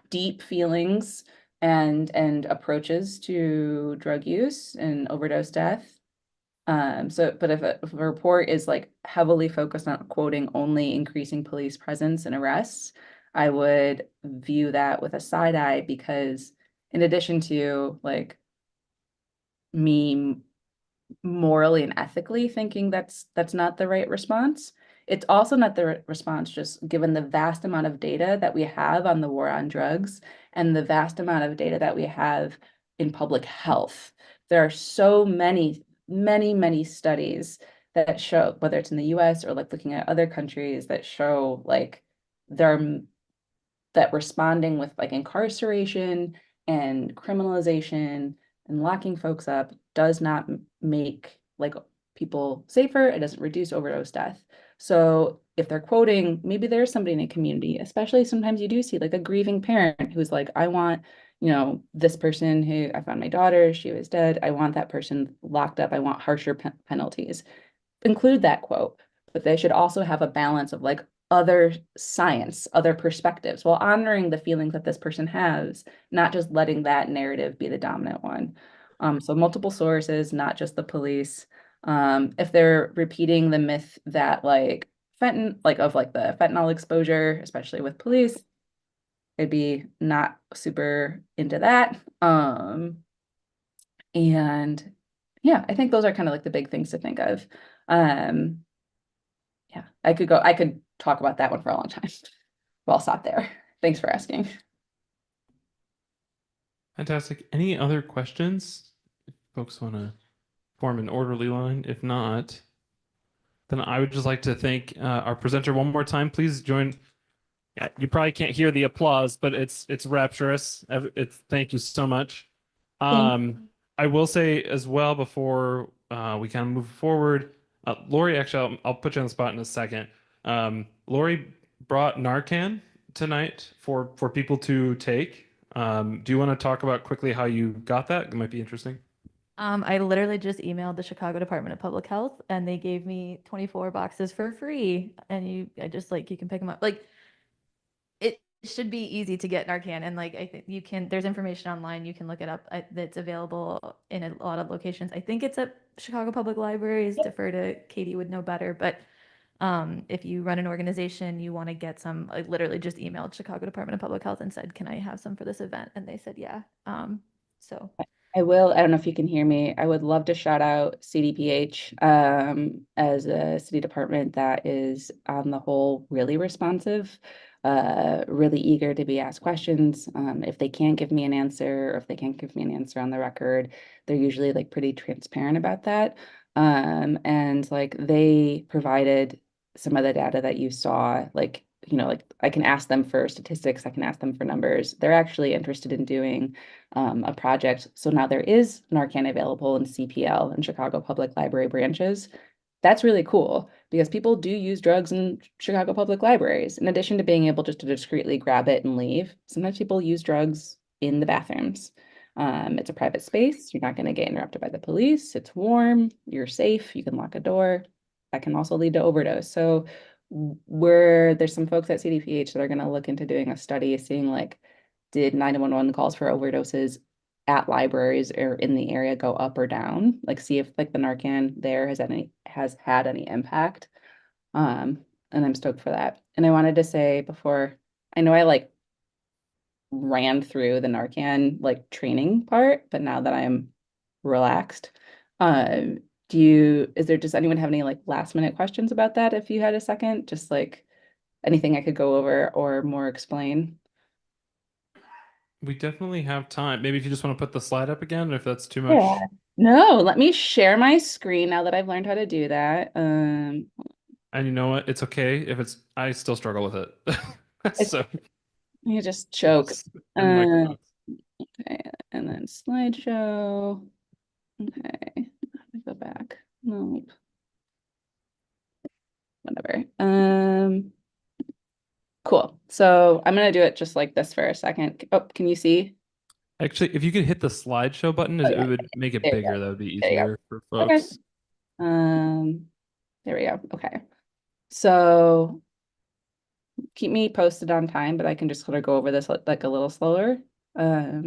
Speaker 2: deep feelings and approaches to drug use and overdose death. But if a report is like heavily focused on quoting only increasing police presence and arrests, I would view that with a side eye, because in addition to like me morally and ethically thinking that's not the right response, it's also not the right response just given the vast amount of data that we have on the war on drugs and the vast amount of data that we have in public health. There are so many studies that show, whether it's in the US or like looking at other countries, that show like that responding with like incarceration and criminalization and locking folks up does not make like people safer. It doesn't reduce overdose death. So if they're quoting, maybe there's somebody in a community, especially sometimes you do see like a grieving parent who's like, I want, this person who I found my daughter, she was dead. I want that person locked up. I want harsher penalties. Include that quote, but they should also have a balance of like other science, other perspectives, while honoring the feelings that this person has, not just letting that narrative be the dominant one. So multiple sources, not just the police. If they're repeating the myth that like the fentanyl exposure, especially with police, I'd be not super into that. And yeah, I think those are kind of like the big things to think of. Yeah, I could talk about that one for a long time. Well, I'll stop there. Thanks for asking.
Speaker 1: Fantastic. Any other questions? If folks want to form an orderly line. If not, then I would just like to thank our presenter one more time. Please join. Yeah, you probably can't hear the applause, but it's rapturous. It's thank you so much. I will say as well before we kind of move forward, Lori, actually, I'll put you on the spot in a second. Lori brought Narcan tonight for people to take. Do you want to talk about quickly how you got that? It might be interesting.
Speaker 6: I literally just emailed the Chicago Department of Public Health and they gave me 24 boxes for free. And I just like, you can pick them up. Like, it should be easy to get Narcan. And like, I think there's information online, you can look it up. That's available in a lot of locations. I think it's at Chicago Public Libraries. Defer to Katie, would know better. But if you run an organization, you want to get some, I literally just emailed Chicago Department of Public Health and said, can I have some for this event? And they said, yeah. So
Speaker 2: I don't know if you can hear me. I would love to shout out CDPH as a city department that is on the whole really responsive, really eager to be asked questions. If they can't give me an answer, or if they can't give me an answer on the record, they're usually like pretty transparent about that. And like they provided some of the data that you saw, like, like I can ask them for statistics, I can ask them for numbers. They're actually interested in doing a project. So now there is Narcan available in CPL and Chicago Public Library branches. That's really cool because people do use drugs in Chicago Public Libraries. In addition to being able just to discreetly grab it and leave, sometimes people use drugs in the bathrooms. It's a private space. You're not going to get interrupted by the police. It's warm. You're safe. You can lock a door. That can also lead to overdose. So there's some folks at CDPH that are going to look into doing a study, seeing like, did 911 calls for overdoses at libraries or in the area go up or down? Like see if like the Narcan there has had any impact. And I'm stoked for that. And I wanted to say before, I know I like ran through the Narcan like training part, but now that I'm relaxed, does anyone have any like last minute questions about that if you had a second? Just like anything I could go over or more explain?
Speaker 1: We definitely have time. Maybe if you just want to put the slide up again, if that's too much.
Speaker 2: Yeah. No, let me share my screen now that I've learned how to do that.
Speaker 1: And you know what? It's okay if I still struggle with it. So
Speaker 2: You just choke.
Speaker 1: and microphones.
Speaker 2: Okay, and then slideshow. Okay, let me go back. Nope. Whatever. Cool. So I'm gonna do it just like this for a second. Oh, can you see?
Speaker 1: Actually, if you could hit the slideshow button,
Speaker 2: Oh, yeah.
Speaker 1: it would make it
Speaker 2: There you
Speaker 1: bigger. That would be
Speaker 2: There you go.
Speaker 1: easier for
Speaker 2: Okay.
Speaker 1: folks.
Speaker 2: There we go. Okay. So keep me posted on time, but I can just sort of go over this like a little slower.
Speaker 1: Yeah,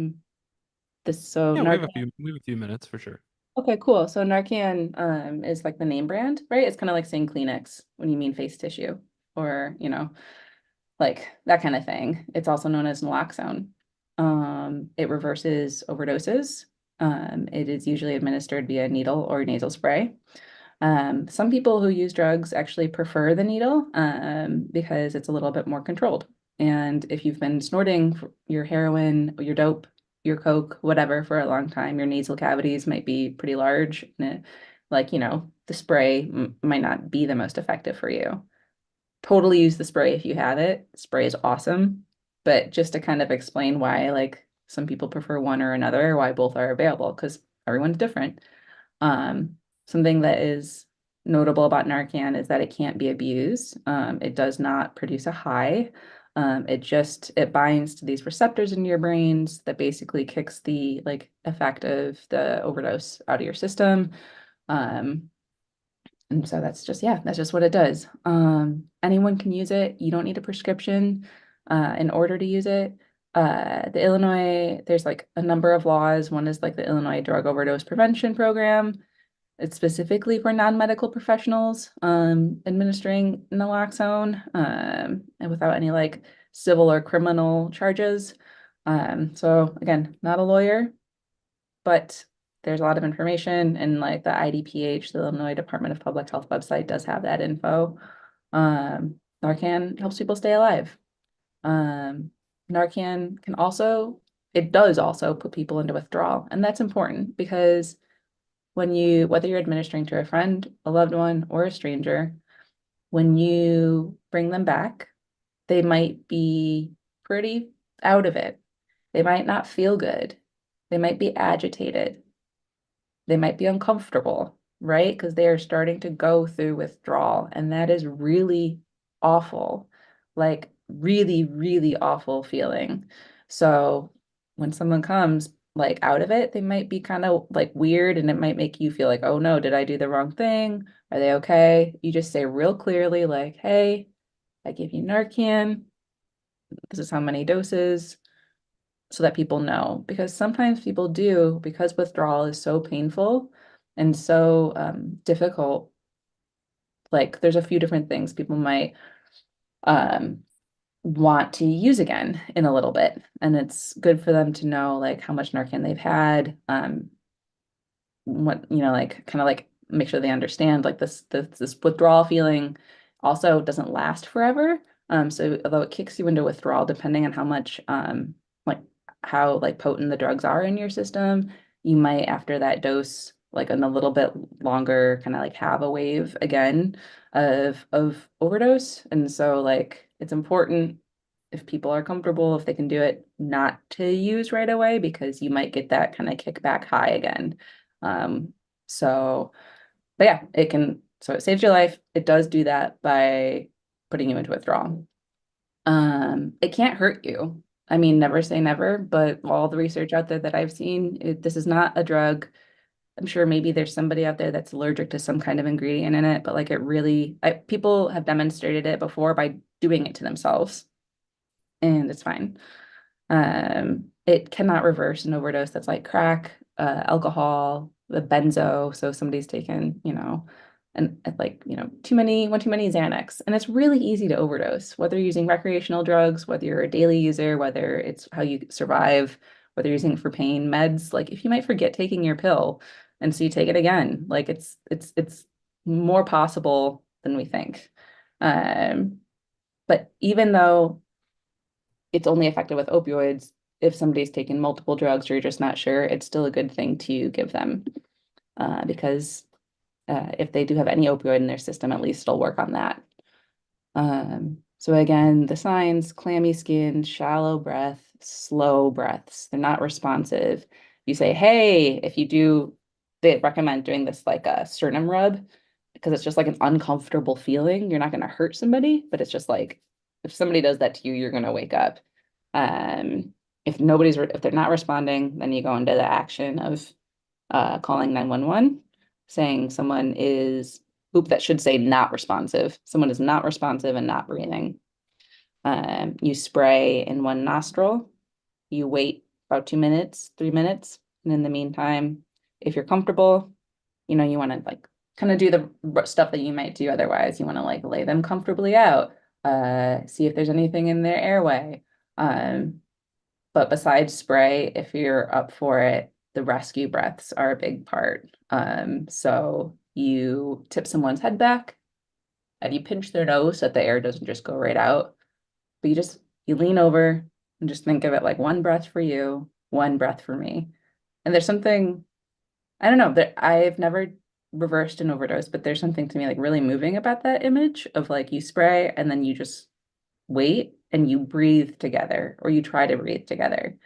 Speaker 1: we have
Speaker 2: Narcan.
Speaker 1: we have a few minutes for sure.
Speaker 2: Okay, cool. So Narcan is like the name brand, right? It's kind of like saying Kleenex when you mean face tissue or, like that kind of thing. It's also known as naloxone. It reverses overdoses. It is usually administered via needle or nasal spray. Some people who use drugs actually prefer the needle because it's a little bit more controlled. And if you've been snorting your heroin, your dope, your coke, whatever, for a long time, your nasal cavities might be pretty large. And the spray might not be the most effective for you. Totally use the spray if you have it. Spray is awesome. But just to kind of explain why, like, some people prefer one or another, why both are available, because everyone's different. Something that is notable about Narcan is that it can't be abused. It does not produce a high. It binds to these receptors in your brains that basically kicks the like effect of the overdose out of your system. And so that's just, yeah, that's just what it does. Anyone can use it. You don't need a prescription in order to use it. The Illinois, there's like a number of laws. One is like the Illinois Drug Overdose Prevention Program. It's specifically for non-medical professionals administering naloxone and without any like civil or criminal charges. So again, not a lawyer, but there's a lot of information, and like the IDPH, the Illinois Department of Public Health website, does have that info. Narcan helps people stay alive. Narcan can also, it does also put people into withdrawal, and that's important because when you, whether you're administering to a friend, a loved one, or a stranger, when you bring them back, they might be pretty out of it. They might not feel good. They might be agitated. They might be uncomfortable, right? Because they are starting to go through withdrawal, and that is really awful, like really, really awful feeling. So when someone comes like out of it, they might be kind of like weird, and it might make you feel like, oh no, did I do the wrong thing? Are they okay? You just say real clearly, like, hey, I give you Narcan. This is how many doses, so that people know, because sometimes people do, because withdrawal is so painful and so difficult. Like there's a few different things people might want to use again in a little bit, and it's good for them to know like how much Narcan they've had, what, you know, like kind of like make sure they understand like this withdrawal feeling also doesn't last forever. So although it kicks you into withdrawal, depending on how much like how like potent the drugs are in your system, you might after that dose, like in a little bit longer, kind of like have a wave again of overdose. And so like it's important, if people are comfortable, if they can do it, not to use right away, because you might get that kind of kickback high again. So, but yeah, it can, so it saves your life. It does do that by putting you into withdrawal. It can't hurt you. I mean, never say never, but all the research out there that I've seen, this is not a drug. I'm sure maybe there's somebody out there that's allergic to some kind of ingredient in it, but like it really, people have demonstrated it before by doing it to themselves, and it's fine. It cannot reverse an overdose that's like crack, alcohol, the benzo. So if somebody's taken, you know, and like, you know, one too many Xanax, and it's really easy to overdose, whether you're using recreational drugs, whether you're a daily user, whether it's how you survive, whether you're using it for pain meds. Like if you might forget taking your pill, and so you take it again, like it's more possible than we think. But even though it's only effective with opioids, if somebody's taken multiple drugs or you're just not sure, it's still a good thing to give them, because if they do have any opioid in their system, at least it'll work on that. So again, the signs: clammy skin, shallow breath, slow breaths. They're not responsive. You say, hey, if you do, they recommend doing this like a sternum rub, because it's just like an uncomfortable feeling. You're not going to hurt somebody, but it's just like, if somebody does that to you, you're going to wake up. If they're not responding, then you go into the action of calling 911, saying someone is, that should say not responsive. Someone is not responsive and not breathing. You spray in one nostril. You wait about 2 minutes, 3 minutes. And in the meantime, if you're comfortable, you know, you want to like kind of do the stuff that you might do otherwise. You want to like lay them comfortably out, see if there's anything in their airway. But besides spray, if you're up for it, the rescue breaths are a big part. So you tip someone's head back and you pinch their nose so that the air doesn't just go right out. But you lean over and just think of it like one breath for you, one breath for me. And there's something, I don't know, that I've never reversed an overdose, but there's something to me like really moving about that image of like you spray and then you just wait and you breathe together, or you try to breathe together.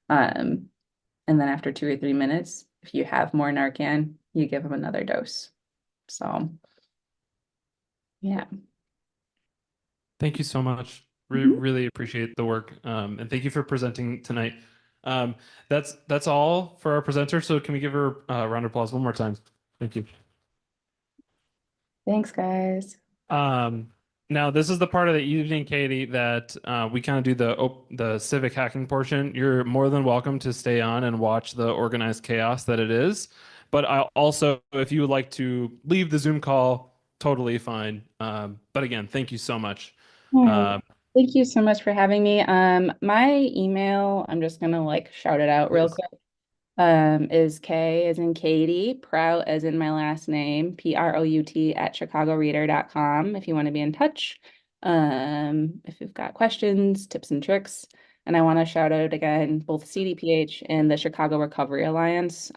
Speaker 2: And then after 2 or 3 minutes, if you have more Narcan, you give them another dose. So, yeah.
Speaker 1: Thank you so much. Really appreciate the work. And thank you for presenting tonight. That's all for our presenter. So can we give her a round of applause one more time? Thank you.
Speaker 2: Thanks, guys.
Speaker 1: Now this is the part of the evening, Katie, that we kind of do the civic hacking portion. You're more than welcome to stay on and watch the organized chaos that it is. But I also, if you would like to leave the Zoom call, totally fine. But again, thank you so much.
Speaker 2: All right. Thank you so much for having me. My email, I'm just gonna like shout it out real
Speaker 1: Please.
Speaker 2: quick. Is K as in Katie, Prout as in my last name, Prout at chicagoreader.com if you want to be in touch. If you've got questions, tips and tricks. And I want to shout out again, both CDPH and the Chicago Recovery Alliance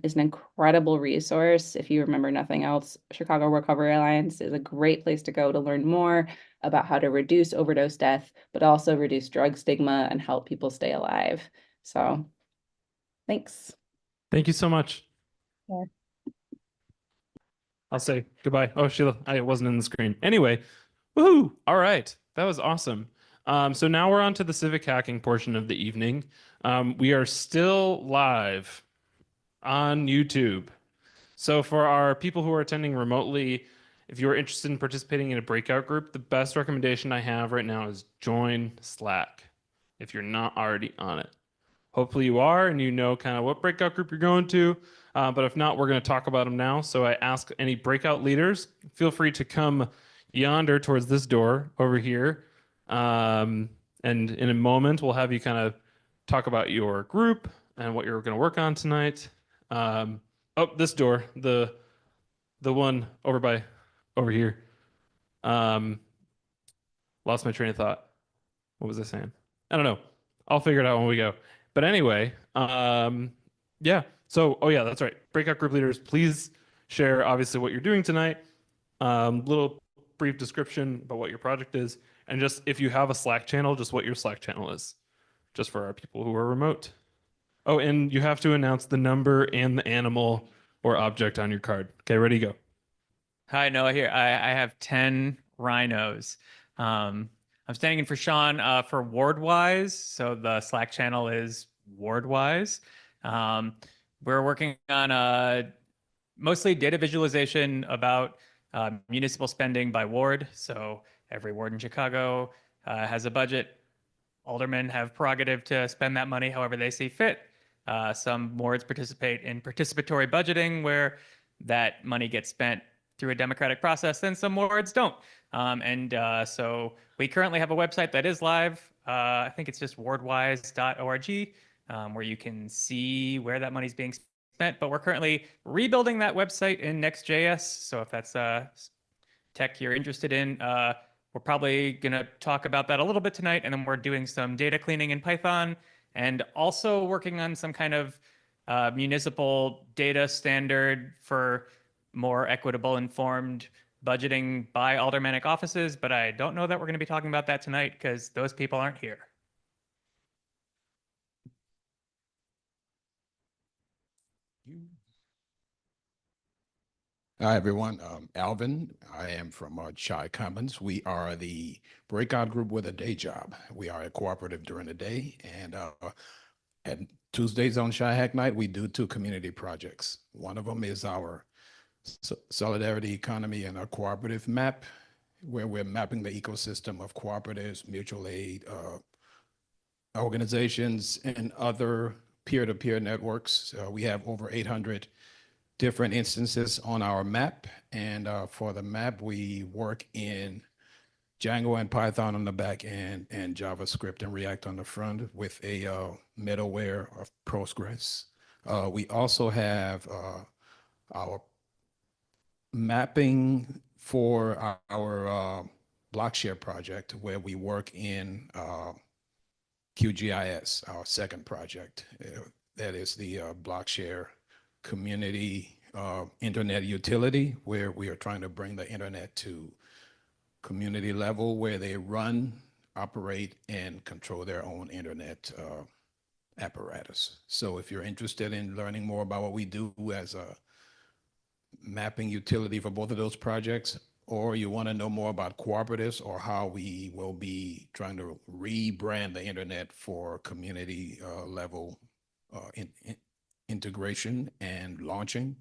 Speaker 2: is an incredible resource. If you remember nothing else, Chicago Recovery Alliance is a great place to go to learn more about how to reduce overdose death, but also reduce drug stigma and help people stay alive. So thanks.
Speaker 1: Thank you so much.
Speaker 2: Yeah.
Speaker 1: I'll say goodbye. Oh, Sheila, I wasn't in the screen. Anyway, woohoo! All right, that was awesome. So now we're on to the civic hacking portion of the evening. We are still live on YouTube. So for our people who are attending remotely, if you're interested in participating in a breakout group, the best recommendation I have right now is join Slack if you're not already on it. Hopefully you are and you know kind of what breakout group you're going to. But if not, we're going to talk about them now. So I ask any breakout leaders, feel free to come yonder towards this door over here. And in a moment, we'll have you kind of talk about your group and what you're going to work on tonight. Oh, this door, the one over here. Lost my train of thought. What was I saying? I don't know. I'll figure it out when we go. But anyway, yeah. So, oh yeah, that's right. Breakout group leaders, please share obviously what you're doing tonight. Little brief description about what your project is, and just if you have a Slack channel, just what your Slack channel is, just for our people who are remote. Oh, and you have to announce the number and the animal or object on your card. Okay, ready, go.
Speaker 7: Hi, Noah here. I have 10 rhinos. I'm standing in for Sean for WardWise. So the Slack channel is WardWise. We're working on mostly data visualization about municipal spending by ward. So every ward in Chicago has a budget. Aldermen have prerogative to spend that money however they see fit. Some wards participate in participatory budgeting where that money gets spent through a democratic process, and some wards don't. So we currently have a website that is live. I think it's just wardwise.org, where you can see where that money's being spent. But we're currently rebuilding that website in Next.js. So if that's tech you're interested in, we're probably going to talk about that a little bit tonight. And then we're doing some data cleaning in Python and also working on some kind of municipal data standard for more equitable, informed budgeting by aldermanic offices. But I don't know that we're going to be talking about that tonight because those people aren't here.
Speaker 8: Hi, everyone. Alvin. I am from Chicagoans. We are the breakout group with a day job. We are a cooperative during the day, and at Tuesdays on Chi Hack Night, we do 2 community projects. One of them is our solidarity economy and our cooperative map, where we're mapping the ecosystem of cooperatives, mutual aid, organizations, and other peer-to-peer networks. We have over 800 different instances on our map. And for the map, we work in Django and Python on the back end and JavaScript and React on the front with a middleware of Postgres. We also have our mapping for our Blockshare project, where we work in QGIS, our second project. That is the Blockshare community internet utility, where we are trying to bring the internet to community level, where they run, operate, and control their own internet apparatus. So if you're interested in learning more about what we do as a mapping utility for both of those projects, or you want to know more about cooperatives or how we will be trying to rebrand the internet for community level integration and launching,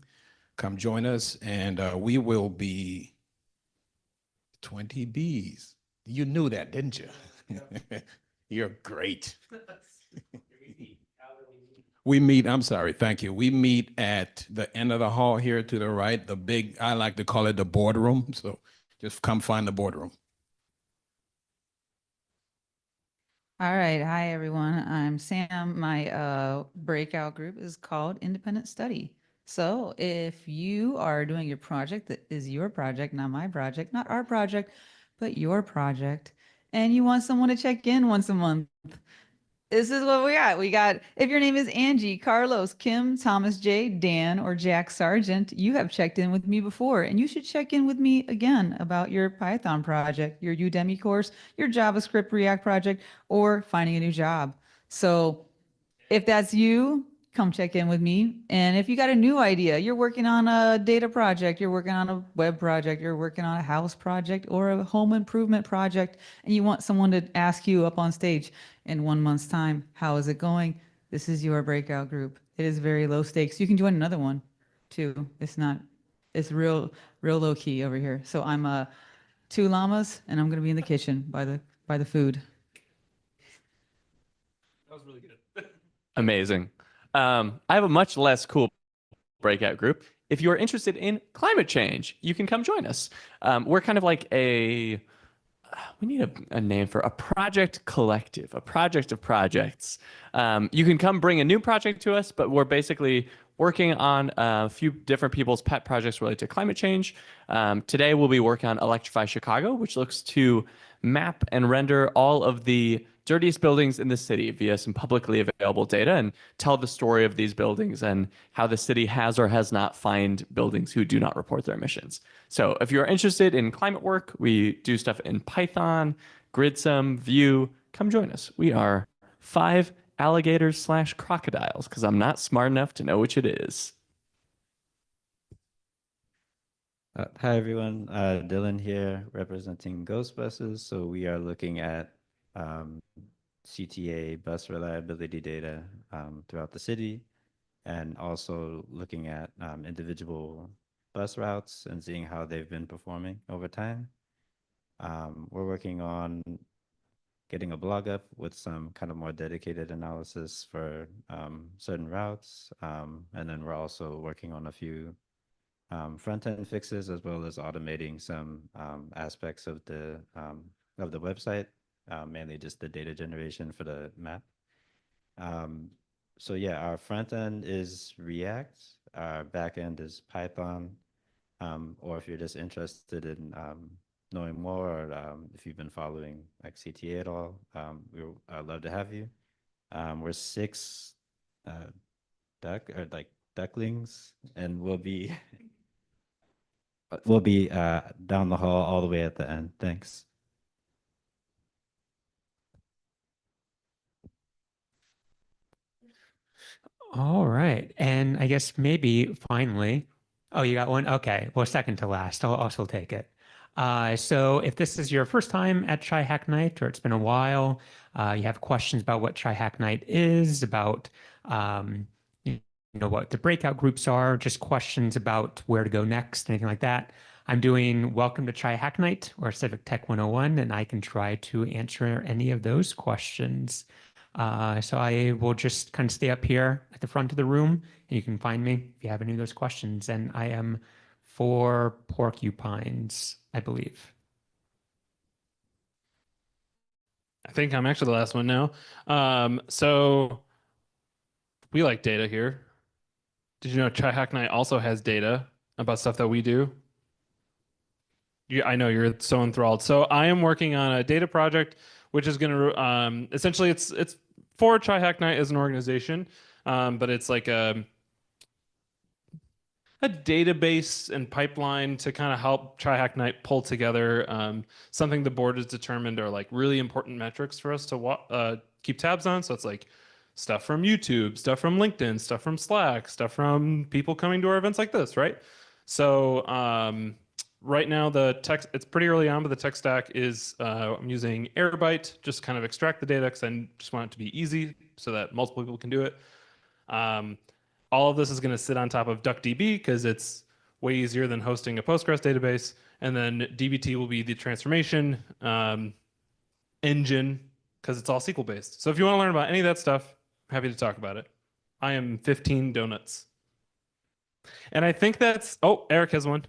Speaker 8: come join us, and we will be 20 Bs. You knew that, didn't you? You're great. We meet, I'm sorry, thank you. We meet at the end of the hall here to the right, the big, I like to call it the boardroom. So just come find the boardroom.
Speaker 9: All right. Hi, everyone. I'm Sam. My breakout group is called Independent Study. So if you are doing your project that is your project, not my project, not our project, but your project, and you want someone to check in once a month, this is what we got. We got, if your name is Angie, Carlos, Kim, Thomas J, Dan, or Jack Sargent, you have checked in with me before, and you should check in with me again about your Python project, your Udemy course, your JavaScript React project, or finding a new job. So if that's you, come check in with me. And if you got a new idea, you're working on a data project, you're working on a web project, you're working on a house project or a home improvement project, and you want someone to ask you up on stage in 1 month's time, how is it going? This is your breakout group. It is very low stakes. You can join another one too. It's real low key over here. So I'm 2 llamas and I'm going to be in the kitchen by the food.
Speaker 1: That was really good.
Speaker 4: Amazing. I have a much less cool breakout group. If you are interested in climate change, you can come join us. We're kind of like we need a name for a project collective, a project of projects. You can come bring a new project to us, but we're basically working on a few different people's pet projects related to climate change. Today, we'll be working on Electrify Chicago, which looks to map and render all of the dirtiest buildings in the city via some publicly available data and tell the story of these buildings and how the city has or has not fined buildings who do not report their emissions. So if you're interested in climate work, we do stuff in Python, Gridsum, Vue. Come join us. We are 5 alligators / crocodiles because I'm not smart enough to know which it is.
Speaker 10: Hi, everyone. Dylan here representing Ghostbusters. So we are looking at CTA bus reliability data throughout the city, and also looking at individual bus routes and seeing how they've been performing over time. We're working on getting a blog up with some kind of more dedicated analysis for certain routes. And then we're also working on a few front-end fixes, as well as automating some aspects of the website, mainly just the data generation for the map. So yeah, our front end is React, our back end is Python, or if you're just interested in knowing more, or if you've been following like CTA at all, I'd love to have you. We're 6 ducklings, and we'll be down the hall all the way at the end. Thanks.
Speaker 11: All right. And I guess maybe finally, oh, you got one? Okay. Well, second to last. I'll also take it. So if this is your first time at Chi-Hack Night, or it's been a while, you have questions about what Chi-Hack Night is, about what the breakout groups are, just questions about where to go next, anything like that, I'm doing Welcome to Chi-Hack Night or Civic Tech 101, and I can try to answer any of those questions. So I will just kind of stay up here at the front of the room, and you can find me if you have any of those questions. And I am 4 porcupines, I believe.
Speaker 1: I think I'm actually the last one now. So we like data here. Did you know Chi-Hack Night also has data about stuff that we do? I know you're so enthralled. So I am working on a data project, which is going to essentially it's for Chi-Hack Night as an organization, but it's like a database and pipeline to kind of help Chi-Hack Night pull together something the board has determined are like really important metrics for us to keep tabs on. So it's like stuff from YouTube, stuff from LinkedIn, stuff from Slack, stuff from people coming to our events like this, right? So right now the tech, it's pretty early on, but the tech stack is I'm using Airbyte, just kind of extract the data because I just want it to be easy so that multiple people can do it. All of this is going to sit on top of DuckDB because it's way easier than hosting a Postgres database. And then DBT will be the transformation engine because it's all SQL based. So if you want to learn about any of that stuff, happy to talk about it. I am 15 donuts. And I think that's, oh, Eric has one.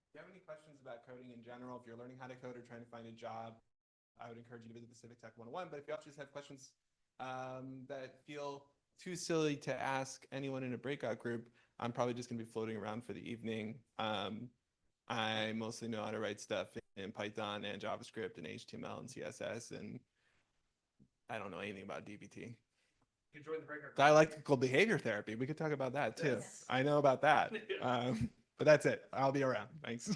Speaker 12: If you have any questions about coding in general, if you're learning how to code or trying to find a job, I would encourage you to visit the Civic Tech 101. But if you also just have questions that feel too silly to ask anyone in a breakout group, I'm probably just going to be floating around for the evening. I mostly know how to write stuff in Python and JavaScript and HTML and CSS, and I don't know anything about DBT.
Speaker 3: You join the breakout.
Speaker 12: Dialectical behavior therapy. We could talk about that too.
Speaker 3: Yes.
Speaker 12: I know about that. But that's it. I'll be around. Thanks.